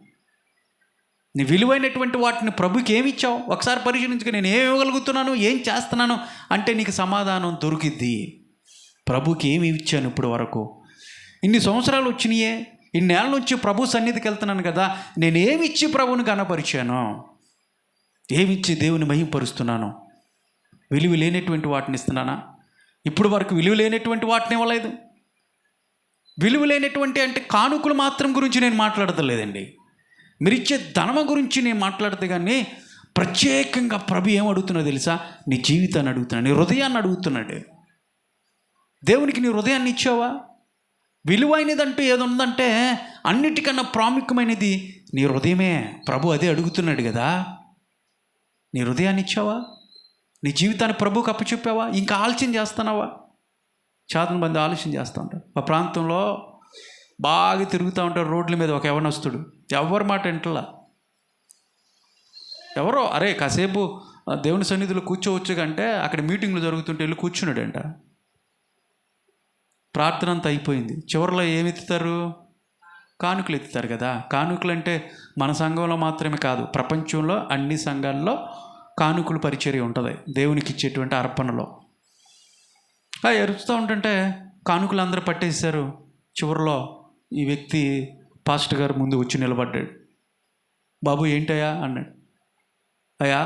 నీ విలువైనటువంటి వాటిని ప్రభుకి ఏమి ఇచ్చావు? ఒకసారి పరిశీలించుకుని నేను ఏమి ఇవ్వగలుగుతున్నాను, ఏం చేస్తున్నాను అంటే నీకు సమాధానం దొరికిద్ది. ప్రభుకి ఏమి ఇచ్చాను ఇప్పుడు వరకు? ఇన్ని సంవత్సరాలు వచ్చినాయే, ఇన్నేళ్ళ నుంచి ప్రభు సన్నిధికి వెళ్తున్నాను కదా, నేను ఏమిచ్చి ప్రభుని గణపరిచాను? ఏమిచ్చి దేవుని మహింపరుస్తున్నాను? విలువ లేనటువంటి వాటిని ఇస్తున్నానా? ఇప్పుడు వరకు విలువ లేనటువంటి వాటిని ఇవ్వలేదు. విలువ లేనటువంటి అంటే కానుకలు మాత్రం గురించి నేను మాట్లాడతలేదండి. మీరు ఇచ్చే ధనమ గురించి నేను మాట్లాడితే కానీ ప్రత్యేకంగా ప్రభు ఏం అడుగుతున్నాడో తెలుసా? నీ జీవితాన్ని అడుగుతున్నాడు, నీ హృదయాన్ని అడుగుతున్నాడు. దేవునికి నీ హృదయాన్ని ఇచ్చావా? విలువైనదంటూ ఏది ఉందంటే అన్నిటికన్నా ప్రాముఖ్యమైనది నీ హృదయమే. ప్రభు అదే అడుగుతున్నాడు కదా. నీ హృదయాన్ని ఇచ్చావా? నీ జీవితాన్ని ప్రభువుకి అప్పచెప్పావా? ఇంకా ఆలోచన చేస్తున్నావా? చాలా మంది ఆలోచన చేస్తూ ఉంటారు. మా ప్రాంతంలో బాగా తిరుగుతూ ఉంటారు రోడ్ల మీద. ఒక యవ్వనస్తుడు ఎవరి మాట వింటలా. ఎవరో అరే కాసేపు దేవుని సన్నిధిలో కూర్చోవచ్చు కంటే అక్కడ మీటింగ్లు జరుగుతుంటే వెళ్ళి కూర్చున్నాడంట. ప్రార్థన అంతా అయిపోయింది. చివరిలో ఏమి ఎత్తుతారు? కానుకలు ఎత్తుతారు కదా. కానుకలు అంటే మన సంఘంలో మాత్రమే కాదు, ప్రపంచంలో అన్ని సంఘాల్లో కానుకలు పరిచర్య ఉంటుంది దేవునికి ఇచ్చేటువంటి అర్పణలో. ఎరుస్తూ ఉంటుంటే కానుకలు అందరూ పట్టేశారు. చివరిలో ఈ వ్యక్తి పాస్టర్ గారు ముందు వచ్చి నిలబడ్డాడు. బాబు ఏంటయ్యా అన్నాడు. అయ్యా,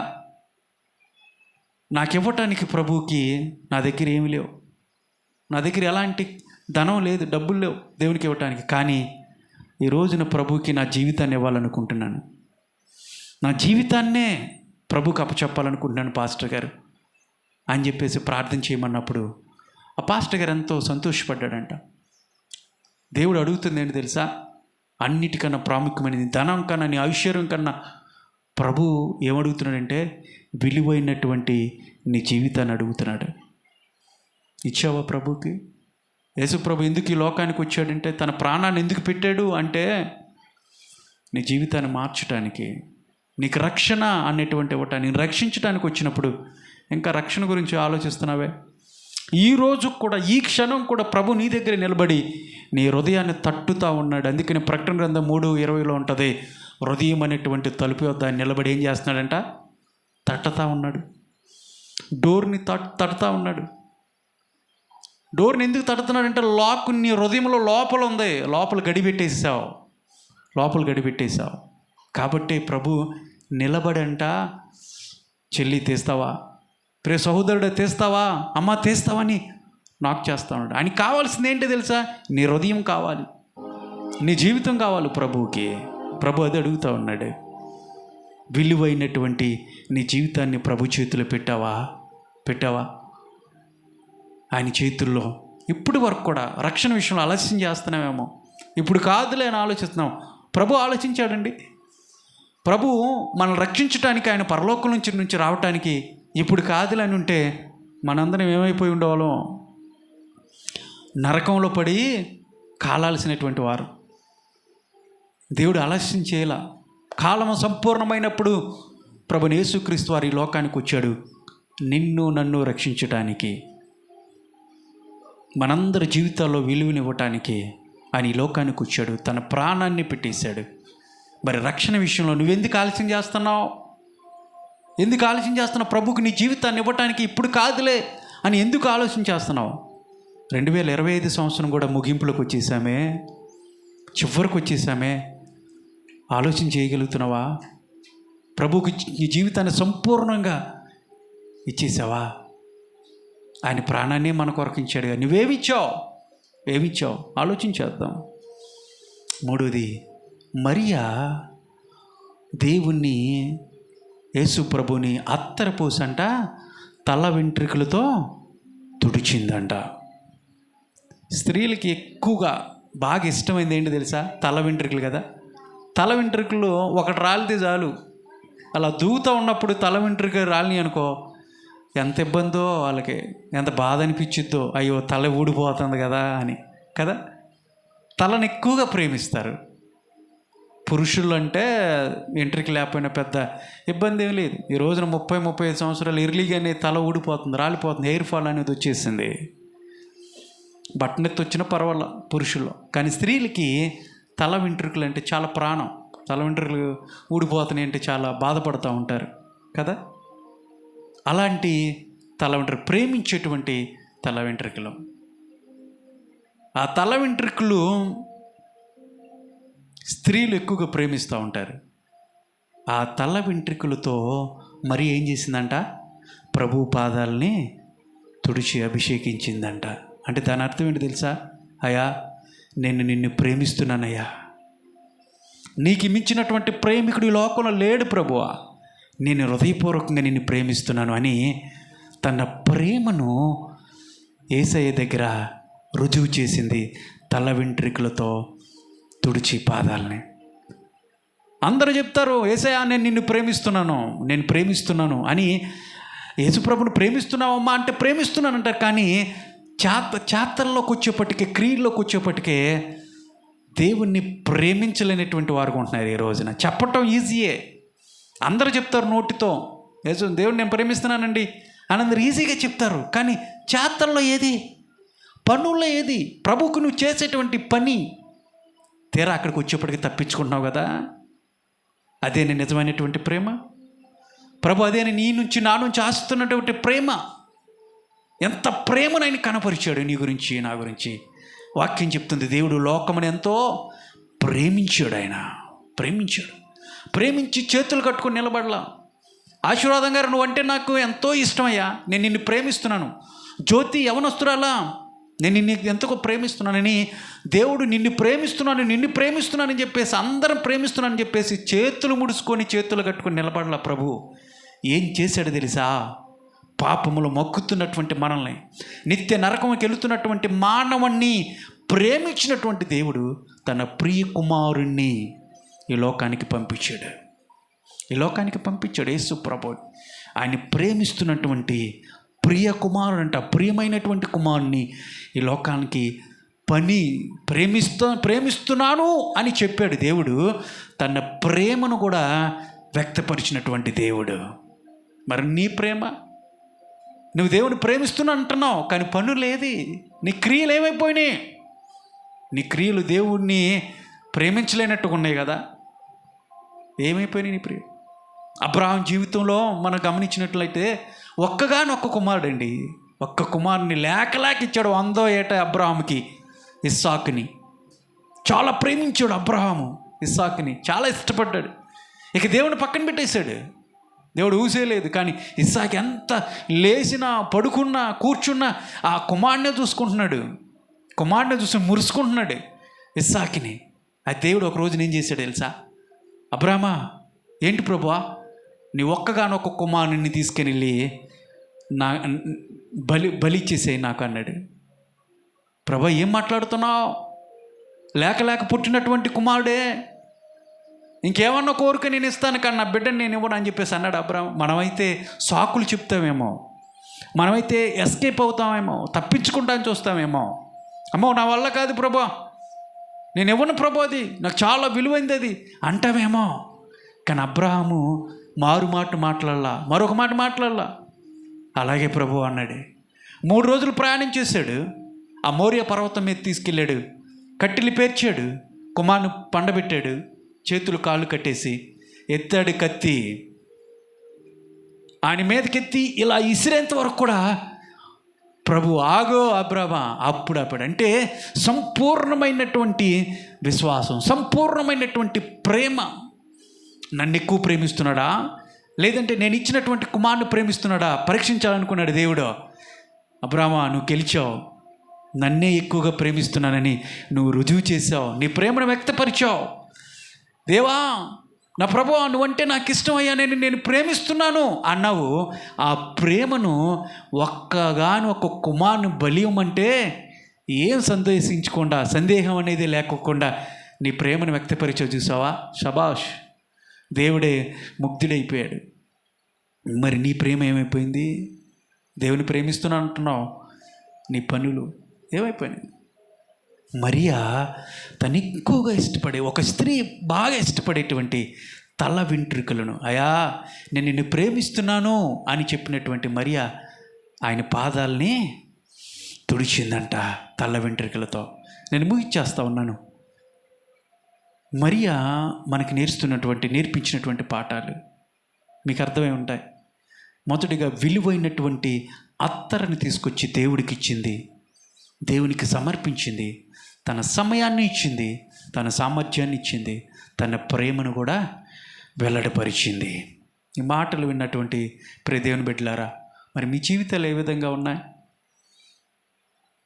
నాకు ఇవ్వటానికి ప్రభువుకి నా దగ్గర ఏమి లేవు, నా దగ్గర ఎలాంటి ధనం లేదు, డబ్బులు లేవు దేవునికి ఇవ్వటానికి. కానీ ఈ రోజున ప్రభువుకి నా జీవితాన్ని ఇవ్వాలనుకుంటున్నాను, నా జీవితాన్నే ప్రభువుకి అప్పచెప్పాలనుకుంటున్నాను పాస్టర్ గారు అని చెప్పేసి ప్రార్థన చేయమన్నప్పుడు ఆ పాస్టర్ గారు ఎంతో సంతోషపడ్డాడంట. దేవుడు అడుగుతుంది ఏంటి తెలుసా? అన్నిటికన్నా ప్రాముఖ్యమైనది ధనం కన్నా, నీ ఐశ్వర్యం కన్నా ప్రభు ఏమడుగుతున్నాడంటే విలువైనటువంటి నీ జీవితాన్ని అడుగుతున్నాడు. ఇచ్చావా ప్రభుకి? యేసు ప్రభు ఎందుకు ఈ లోకానికి వచ్చాడంటే, తన ప్రాణాన్ని ఎందుకు పెట్టాడు అంటే నీ జీవితాన్ని మార్చడానికి, నీకు రక్షణ అనేటువంటి ఇవ్వటానికి, రక్షించడానికి వచ్చినప్పుడు ఇంకా రక్షణ గురించి ఆలోచిస్తున్నావే? ఈ రోజు కూడా, ఈ క్షణం కూడా ప్రభు నీ దగ్గర నిలబడి నీ హృదయాన్ని తట్టుతూ ఉన్నాడు. అందుకని ప్రకటన గ్రంథం 3:20 ఉంటుంది, హృదయం అనేటువంటి తలుపు వద్ద నిలబడి ఏం చేస్తున్నాడంట? తట్టుతూ ఉన్నాడు. డోర్ని తట్టుతూ ఉన్నాడు. డోర్ని ఎందుకు తడుతున్నాడంటే లాక్ నీ హృదయంలో లోపల ఉంది, లోపల గడిపెట్టేసావు కాబట్టి ప్రభు నిలబడంట. చెల్లి తీస్తావా? ప్రే సహోదరుడు తీస్తావా? అమ్మ తీస్తావా అని నాకు చేస్తా ఉన్నాడు. ఆయనకి కావాల్సింది ఏంటో తెలుసా? నీ హృదయం కావాలి, నీ జీవితం కావాలి ప్రభువుకి. ప్రభు అది అడుగుతూ ఉన్నాడు. విలువైనటువంటి నీ జీవితాన్ని ప్రభు చేతిలో పెట్టావా? ఆయన చేతుల్లో. ఇప్పుడు వరకు కూడా రక్షణ విషయంలో ఆలస్యం చేస్తున్నామేమో, ఇప్పుడు కాదులే అని ఆలోచిస్తున్నాం. ప్రభు ఆలోచించాడండి. ప్రభు మనల్ని రక్షించడానికి, ఆయన పరలోకం నుంచి రావటానికి ఇప్పుడు కాదులే అని ఉంటే మనందరం ఏమైపోయి ఉండేవాళ్ళం? నరకంలో పడి కాలాల్సినటువంటి వారు. దేవుడు ఆలస్యం చేయాల. కాలం సంపూర్ణమైనప్పుడు ప్రభుని యేసుక్రీస్తు వారు ఈ లోకానికి వచ్చాడు నిన్ను నన్ను రక్షించటానికి, మనందరి జీవితాల్లో విలువనివ్వటానికి ఆయన ఈ లోకానికి వచ్చాడు. తన ప్రాణాన్ని పెట్టేశాడు. మరి రక్షణ విషయంలో నువ్వెందుకు ఆలస్యం చేస్తున్నావు? ప్రభుకు నీ జీవితాన్ని ఇవ్వటానికి ఇప్పుడు కాదులే అని ఎందుకు ఆలోచన చేస్తున్నావు? 2025 సంవత్సరం కూడా ముగింపులోకి వచ్చేసామే, చివరికి వచ్చేసామే. ఆలోచన చేయగలుగుతున్నావా? ప్రభుకి నీ జీవితాన్ని సంపూర్ణంగా ఇచ్చేసావా? ఆయన ప్రాణాన్ని మన కొరకు ఇచ్చాడుగా. నువ్వేమిచ్చావు? ఆలోచించేద్దాం. మూడోది, మరియా దేవుణ్ణి, యేసు ప్రభుని అత్తరపోసంట తల వెంట్రుకలతో తుడిచిందంట. స్త్రీలకి ఎక్కువగా బాగా ఇష్టమైంది ఏంటి తెలుసా? తల వెంట్రుకలు కదా. తల వెంట్రుకలు ఒకటి రాలితే చాలు, అలా దూగుతూ ఉన్నప్పుడు తల వెంట్రుక రాలిని అనుకో, ఎంత ఇబ్బందో వాళ్ళకి, ఎంత బాధ అనిపించిద్దో. అయ్యో తల ఊడిపోతుంది కదా అని కదా. తలను ఎక్కువగా ప్రేమిస్తారు. పురుషులు అంటే వెంట్రుక లేకపోయినా పెద్ద ఇబ్బంది ఏం లేదు. ఈ రోజున 30-35 సంవత్సరాలు ఎర్లీగానే తల ఊడిపోతుంది, రాలిపోతుంది, హెయిర్ ఫాల్ అనేది వచ్చేసింది. బట్టనెత్తి వచ్చినా పర్వాలా పురుషుల్లో. కానీ స్త్రీలకి తల వెంట్రుకలు అంటే చాలా ప్రాణం. తల వెంట్రుకలు ఊడిపోతున్నాయి అంటే చాలా బాధపడుతూ ఉంటారు కదా. అలాంటి తల వెంట్రుకలు, ప్రేమించేటువంటి తల వెంట్రుకలు. ఆ తల వెంట్రుకలు స్త్రీలు ఎక్కువగా ప్రేమిస్తూ ఉంటారు. ఆ తల వెంట్రుకలతో మరి ఏం చేసిందంట, ప్రభు పాదాలని తుడిచి అభిషేకించిందంట. అంటే దాని అర్థం ఏంటి తెలుసా? అయ్యా, నేను నిన్ను ప్రేమిస్తున్నానయ్యా, నీకు మించినటువంటి ప్రేమికుడు ఈ లోకంలో లేడు ప్రభువా, నేను హృదయపూర్వకంగా నిన్ను ప్రేమిస్తున్నాను అని తన ప్రేమను యేసయ్య దగ్గర రుజువు చేసింది తల వెంట్రుకలతో తుడిచి పాదాలని. అందరూ చెప్తారు, యేసయ్యా నేను నిన్ను ప్రేమిస్తున్నాను అని. యేసుప్రభుని ప్రేమిస్తున్నావమ్మా అంటే ప్రేమిస్తున్నాను అంటారు. కానీ చేతల్లోకి వచ్చేప్పటికే, క్రియల్లోకి వచ్చేప్పటికే దేవుణ్ణి ప్రేమించలేనటువంటి వారు ఉంటున్నారు ఈ రోజున. చెప్పటం ఈజీయే, అందరూ చెప్తారు నోటితో, దేవుణ్ణి నేను ప్రేమిస్తున్నానండి అని అందరు ఈజీగా చెప్తారు. కానీ చేతల్లో ఏది, పనుల్లో ఏది, ప్రభువుకు నువ్వు చేసేటువంటి పని తీరా అక్కడికి వచ్చేప్పటికి తప్పించుకుంటున్నావు కదా. అదే నిజమైనటువంటి ప్రేమ. ప్రభు అదే నీ నుంచి నా నుంచి ఆస్తున్నటువంటి ప్రేమ. ఎంత ప్రేమను ఆయన కనపరిచాడు నీ గురించి, నా గురించి. వాక్యం చెప్తుంది, దేవుడు లోకమును ఎంతో ప్రేమించాడు. ఆయన ప్రేమించి చేతులు కట్టుకొని నిలబడలా. ఆశీర్వాదం గారు, నువ్వంటే నాకు ఎంతో ఇష్టమయ్యా, నేను నిన్ను ప్రేమిస్తున్నాను. జ్యోతి యవనస్తురాలా, నేను నిన్ను ఎంతగా ప్రేమిస్తున్నానని, దేవుడు నిన్ను ప్రేమిస్తున్నానని చెప్పేసి, అందరం ప్రేమిస్తున్నానని చెప్పేసి చేతులు ముడుచుకొని చేతులు కట్టుకొని నిలబడలా. ప్రభు ఏం చేశాడు తెలుసా? పాపములు మొక్కుతున్నటువంటి మనల్ని, నిత్య నరకముకి వెళుతున్నటువంటి మానవుణ్ణి ప్రేమించినటువంటి దేవుడు తన ప్రియ కుమారుణ్ణి ఈ లోకానికి పంపించాడు. యేసు ప్రభు ఆయన ప్రేమిస్తున్నటువంటి ప్రియమైనటువంటి కుమారుణ్ణి ఈ లోకానికి ప్రేమిస్తున్నాను అని చెప్పాడు దేవుడు. తన ప్రేమను కూడా వ్యక్తపరిచినటువంటి దేవుడు. మరి నీ ప్రేమ, నువ్వు దేవుని ప్రేమిస్తున్నా అంటున్నావు, కానీ పనులేది, నీ క్రియలు ఏమైపోయినాయి? నీ క్రియలు దేవుణ్ణి ప్రేమించలేనట్టుగా ఉన్నాయి కదా. ఏమైపోయినాయి నీ ప్రియ? అబ్రహాం జీవితంలో మనం గమనించినట్లయితే ఒక్క కుమారుడండి, ఒక్క కుమారుని లేక ఇచ్చాడు. 100వ ఏట అబ్రహాంకి ఇస్సాకుని. చాలా ప్రేమించాడు అబ్రహాము, ఇస్సాకుని చాలా ఇష్టపడ్డాడు. ఇక దేవుని పక్కన పెట్టేశాడు, దేవుడు ఊసేయలేదు. కానీ ఇస్సాకు ఎంత లేచినా, పడుకున్నా, కూర్చున్నా ఆ కుమారునే చూసుకుంటున్నాడు, చూసి మురుసుకుంటున్నాడు ఇస్సాకుని. ఆ దేవుడు ఒక రోజున ఏం చేశాడు తెలుసా? అబ్రామా, ఏంటి ప్రభువా, నీ ఒక్కగానొక్క కుమారుని తీసుకుని వెళ్ళి నా బలి ఇచ్చేసేయి నాకు అన్నాడు. ప్రభా, ఏం మాట్లాడుతున్నావు? లేక పుట్టినటువంటి కుమారుడే, ఇంకేమన్నా కోరిక నేను ఇస్తాను, కానీ నా బిడ్డని నేను ఇవ్వను అని చెప్పేసి అన్నాడు అబ్రాహం. మనమైతే సాకులు చెప్తామేమో, మనమైతే ఎస్కేప్ అవుతామేమో, తప్పించుకుంటాను చూస్తామేమో. అమ్మో నా వల్ల కాదు ప్రభా, నేను ఇవ్వను ప్రభు, అది నాకు చాలా విలువైంది అది అంటామేమో. కానీ అబ్రాహాము మరొక మాట మాట్లాడలా. అలాగే ప్రభు అన్నాడు. 3 రోజులు ప్రయాణం చేశాడు, ఆ మోరియా పర్వతం మీద తీసుకెళ్ళాడు, కట్టెలు పేర్చాడు, కుమారుని పండబెట్టాడు, చేతులు కాళ్ళు కట్టేసి ఎత్తాడు కత్తి, ఆయన మీదకెత్తి ఇలా ఇసిరేంత వరకు కూడా ప్రభు ఆగో అబ్రామా, అప్పుడు అంటే సంపూర్ణమైనటువంటి విశ్వాసం, సంపూర్ణమైనటువంటి ప్రేమ. నన్ను ఎక్కువ ప్రేమిస్తున్నాడా, లేదంటే నేను ఇచ్చినటువంటి కుమారుని ప్రేమిస్తున్నాడా పరీక్షించాలనుకున్నాడు దేవుడు. అబ్రామా, నువ్వు గెలిచావు, నన్నే ఎక్కువగా ప్రేమిస్తున్నానని నువ్వు రుజువు చేసావు, నీ ప్రేమను వ్యక్తపరిచావు. దేవా, నా ప్రభువా, నువ్వంటే నాకు ఇష్టమయ్యా, నేను ప్రేమిస్తున్నాను అన్నావు. ఆ ప్రేమను ఒక్క కుమారుని బలియమంటే ఏం సందేహం అనేది లేకోకుండా నీ ప్రేమను వ్యక్తపరిచావు. చూసావా, షబాష్, దేవుడే ముగ్ధుడైపోయాడు. మరి నీ ప్రేమ ఏమైపోయింది? దేవుని ప్రేమిస్తున్నాను అంటున్నావు, నీ పనులు ఏమైపోయినాయి? మరియా తను ఎక్కువగా ఇష్టపడే, ఒక స్త్రీ బాగా ఇష్టపడేటువంటి తల వెంట్రుకలను, అయా నేను నిన్ను ప్రేమిస్తున్నాను అని చెప్పినటువంటి మరియా ఆయన పాదాలని తుడిచిందంట తల వెంట్రుకలతో. నేను ముగిచ్చేస్తా ఉన్నాను. మరియా మనకి నేర్పించినటువంటి పాఠాలు మీకు అర్థమై ఉంటాయి. మొదటిగా విలువైనటువంటి అత్తరుని తీసుకొచ్చి దేవుడికి ఇచ్చింది, దేవునికి సమర్పించింది, తన సమయాన్ని ఇచ్చింది, తన సామర్థ్యాన్ని ఇచ్చింది, తన ప్రేమను కూడా వెల్లడిపరిచింది. ఈ మాటలు విన్నటువంటి ప్రియ దేవుని బిడ్డలారా, మరి మీ జీవితాలు ఏ విధంగా ఉన్నాయి?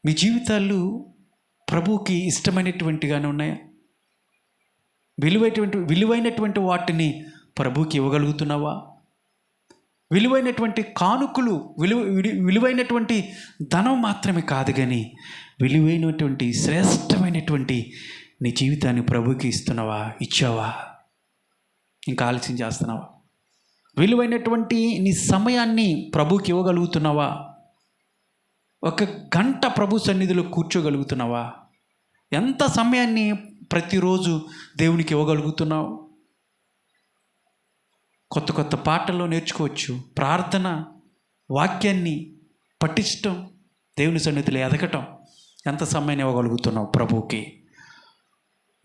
మీ జీవితాలు ప్రభువుకి ఇష్టమైనటువంటిగానే ఉన్నాయా? విలువైనటువంటి వాటిని ప్రభువుకి ఇవ్వగలుగుతున్నావా? విలువైనటువంటి కానుకలు, విలువైనటువంటి ధనం మాత్రమే కాదు, కానీ విలువైనటువంటి శ్రేష్టమైనటువంటి నీ జీవితాన్ని ప్రభువుకి ఇస్తున్నావా? ఇచ్చావా? ఇంకా ఆలస్యం చేస్తున్నావా? విలువైనటువంటి నీ సమయాన్ని ప్రభువుకి ఇవ్వగలుగుతున్నావా? 1 గంట ప్రభు సన్నిధిలో కూర్చోగలుగుతున్నావా? ఎంత సమయాన్ని ప్రతిరోజు దేవునికి ఇవ్వగలుగుతున్నావు? కొత్త పాటల్లో నేర్చుకోవచ్చు. ప్రార్థన, వాక్యాన్ని పఠించటం, దేవుని సన్నిధిలో ఎదగటం. ఎంత సమయాన్ని ఇవ్వగలుగుతున్నావు ప్రభువుకి?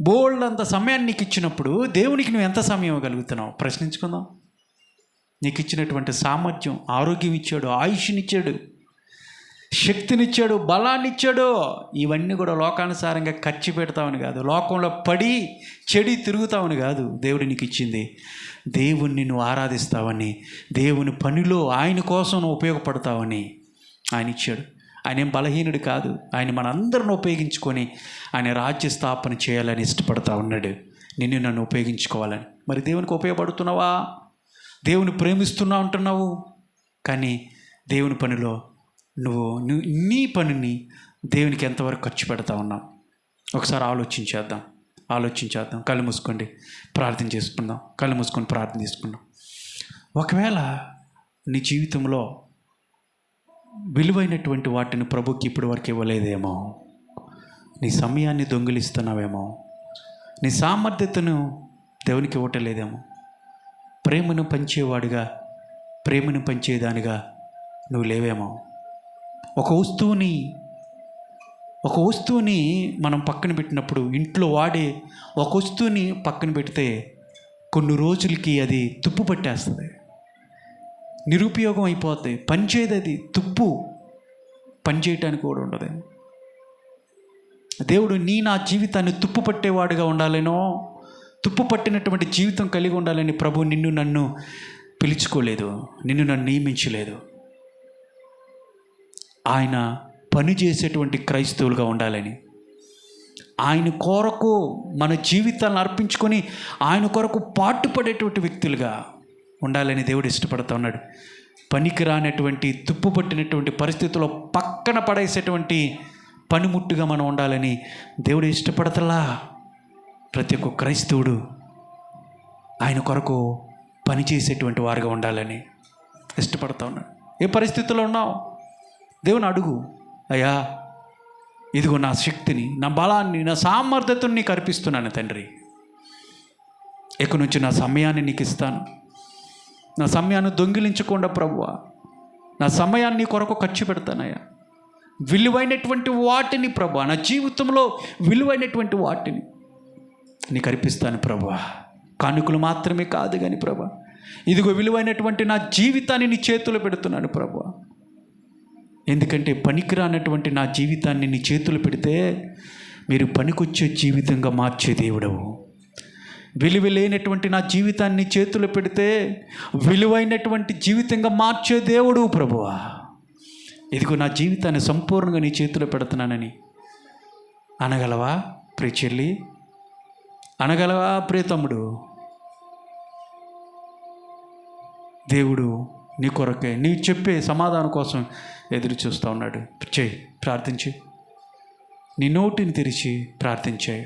బోల్డ్ అంత సమయాన్ని నీకు ఇచ్చినప్పుడు దేవునికి నువ్వు ఎంత సమయం ఇవ్వగలుగుతున్నావు? ప్రశ్నించుకుందాం. నీకు ఇచ్చినటువంటి సామర్థ్యం, ఆరోగ్యం ఇచ్చాడు, ఆయుష్నిచ్చాడు, శక్తినిచ్చాడు, బలాన్ని ఇచ్చాడు. ఇవన్నీ కూడా లోకానుసారంగా ఖర్చు పెడతామని కాదు, లోకంలో పడి చెడి తిరుగుతామని కాదు. దేవుడు నీకు ఇచ్చింది దేవుణ్ణి నువ్వు ఆరాధిస్తావని, దేవుని పనిలో ఆయన కోసం నువ్వు ఉపయోగపడతావని ఆయన ఇచ్చాడు. ఆయన ఏం బలహీనుడు కాదు. ఆయన మనందరిని ఉపయోగించుకొని ఆయన రాజ్య స్థాపన చేయాలని ఇష్టపడతా ఉన్నాడు, నిన్ను నన్ను ఉపయోగించుకోవాలని. మరి దేవునికి ఉపయోగపడుతున్నావా? దేవుని ప్రేమిస్తున్నా ఉంటున్నావు, కానీ దేవుని పనిలో నువ్వు నీ పనిని దేవునికి ఎంతవరకు ఖర్చు పెడతా ఉన్నావు? ఒకసారి ఆలోచించేద్దాం. కళ్ళు మూసుకోండి, ప్రార్థన చేసుకుందాం. కళ్ళు మూసుకొని ప్రార్థన చేసుకుందాం. ఒకవేళ నీ జీవితంలో విలువైనటువంటి వాటిని ప్రభుకి ఇప్పటి వరకు ఇవ్వలేదేమో, నీ సమయాన్ని దొంగిలిస్తున్నావేమో, నీ సామర్థ్యతను దేవునికి ఇవ్వటలేదేమో, ప్రేమను పంచేవాడిగా, ప్రేమను పంచేదానిగా నువ్వు లేవేమో. ఒక వస్తువుని మనం పక్కన పెట్టినప్పుడు, ఇంట్లో వాడే ఒక వస్తువుని పక్కన పెడితే కొన్ని రోజులకి అది తుప్పు పట్టేస్తుంది, నిరుపయోగం అయిపోతుంది, పనిచేయదు. అది తుప్పు, పనిచేయటానికి కూడా ఉండదు. దేవుడు నా జీవితాన్ని తుప్పు పట్టేవాడుగా ఉండాలనో, తుప్పు పట్టినటువంటి జీవితం కలిగి ఉండాలని ప్రభు నిన్ను నన్ను పిలుచుకోలేదు, నిన్ను నన్ను నియమించలేదు. ఆయన పని చేసేటువంటి క్రైస్తవులుగా ఉండాలని, ఆయన కొరకు మన జీవితాలను అర్పించుకొని ఆయన కొరకు పాటుపడేటువంటి వ్యక్తులుగా ఉండాలని దేవుడు ఇష్టపడుతూ ఉన్నాడు. పనికి రానటువంటి, తుప్పు పట్టినటువంటి పరిస్థితుల్లో పక్కన పడేసేటువంటి పనిముట్టుగా మనం ఉండాలని దేవుడు ఇష్టపడతలా. ప్రతి ఒక్క క్రైస్తవుడు ఆయన కొరకు పనిచేసేటువంటి వారుగా ఉండాలని ఇష్టపడుతూ ఉన్నాడు. ఏ పరిస్థితుల్లో ఉన్నావు? దేవుని అడుగు, అయ్యా ఇదిగో నా శక్తిని, నా బలాన్ని, నా సామర్థ్యతను నీకు అర్పిస్తున్నాను తండ్రి. ఇక నుంచి నా సమయాన్ని నీకు ఇస్తాను. నా సమయాన్ని దొంగిలించకుండా ప్రభువా, నా సమయాన్ని కొరకు ఖర్చు పెడతానయ్యా. విలువైనటువంటి వాటిని ప్రభువా, నా జీవితంలో విలువైనటువంటి వాటిని నీకు అర్పిస్తాను ప్రభువా. కానుకలు మాత్రమే కాదు కానీ ప్రభువా, ఇదిగో విలువైనటువంటి నా జీవితాన్ని నీ చేతులు పెడుతున్నాను ప్రభువా. ఎందుకంటే పనికిరానటువంటి నా జీవితాన్ని నీ చేతులు పెడితే మీరు పనికొచ్చే జీవితంగా మార్చే దేవుడవు. విలువ లేనటువంటి నా జీవితాన్ని చేతులు పెడితే విలువైనటువంటి జీవితంగా మార్చే దేవుడు ప్రభువా. ఇదిగో నా జీవితాన్ని సంపూర్ణంగా నీ చేతిలో పెడుతున్నానని అనగలవా ప్రియ చెల్లి? అనగలవా ప్రియ తమ్ముడు? దేవుడు నీ కొరకే, నీవు చెప్పే సమాధానం కోసం ఎదురు చూస్తూ ఉన్నాడు. చేయి, ప్రార్థించి, నీ నోటిని తెరిచి ప్రార్థించాయి.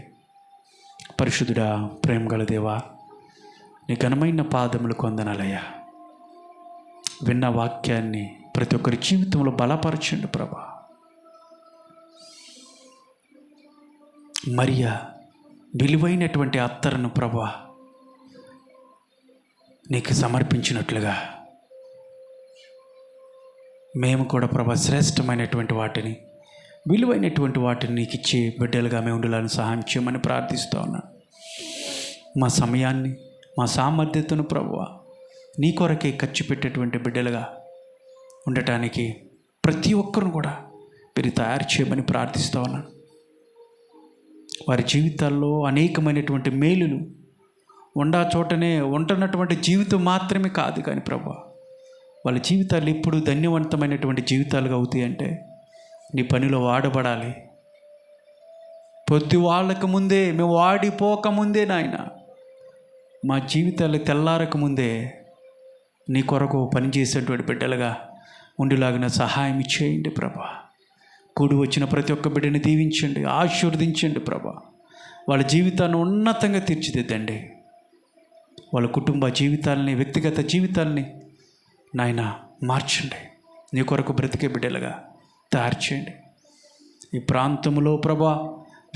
పరిశుద్ధుడా, ప్రేమ గల దేవా, నీ ఘనమైన పాదములు కొందనాలయ్యా. విన్న వాక్యాన్ని ప్రతి ఒక్కరి జీవితంలో బలపరచండి ప్రభా. మరియా విలువైనటువంటి అత్తరును ప్రభా నీకు సమర్పించినట్లుగా మేము కూడా ప్రభా శ్రేష్టమైనటువంటి వాటిని, విలువైనటువంటి వాటిని నీకు ఇచ్చే బిడ్డలుగా మేము ఉండాలని సహాయం చేయమని ప్రార్థిస్తూ ఉన్నాను. మా సమయాన్ని, మా సామర్థ్యతను ప్రభువా నీ కొరకే ఖర్చు పెట్టేటువంటి బిడ్డలుగా ఉండటానికి ప్రతి ఒక్కరు కూడా మీరు తయారు చేయమని ప్రార్థిస్తూ ఉన్నాను. వారి జీవితాల్లో అనేకమైనటువంటి మేలులు చోటనే ఉంటున్నటువంటి జీవితం మాత్రమే కాదు కానీ ప్రభువా, వాళ్ళ జీవితాలు ఇప్పుడు ధన్యవంతమైనటువంటి జీవితాలుగా అవుతాయి అంటే నీ పనిలో వాడబడాలి. పొద్దు వాళ్ళకు ముందే, మేము వాడిపోకముందే నాయన, మా జీవితాలు తెల్లారక ముందే నీ కొరకు పనిచేసేటువంటి బిడ్డలుగా ఉండిలాగిన సహాయం చేయండి ప్రభా. కూడి వచ్చిన ప్రతి ఒక్క బిడ్డని దీవించండి, ఆశీర్వదించండి ప్రభా. వాళ్ళ జీవితాన్ని ఉన్నతంగా తీర్చిదిద్దండి. వాళ్ళ కుటుంబ జీవితాలని, వ్యక్తిగత జీవితాలని నాయన మార్చండి. నీ కొరకు బ్రతికే బిడ్డలుగా తయారు చేయండి. ఈ ప్రాంతంలో ప్రభా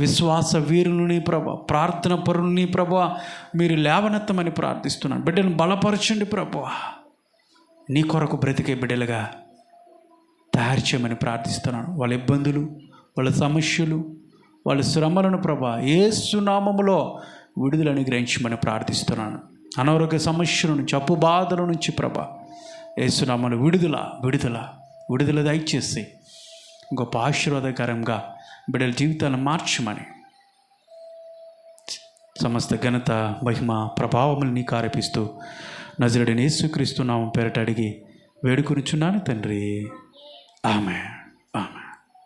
విశ్వాస వీరులని ప్రభా, ప్రార్థన పరులని ప్రభా మీరు లేవనెత్తమని ప్రార్థిస్తున్నాను. బిడ్డలను బలపరచండి ప్రభా. నీ కొరకు బ్రతికే బిడ్డలుగా తయారు చేయమని ప్రార్థిస్తున్నాను. వాళ్ళ ఇబ్బందులు, వాళ్ళ సమస్యలు, వాళ్ళ శ్రమలను ప్రభా యేసు నామములో విడుదల అనుగ్రహించమని ప్రార్థిస్తున్నాను. అనారోగ్య సమస్యల నుంచి, అప్పు బాధల నుంచి ప్రభా యేసు నామములో విడుదల విడుదల విడుదల దయచేసి గొప్ప ఆశీర్వాదకరంగా బిడ్డల జీవితాలను మార్చమని సమస్త ఘనత, మహిమ, ప్రభావములు నీకు ఆరోపిస్తూ నజరేయుడైన యేసుక్రీస్తు నామం పేరట అడిగి వేడుకొనుచున్నాను తండ్రి. ఆమేన్. ఆమేన్.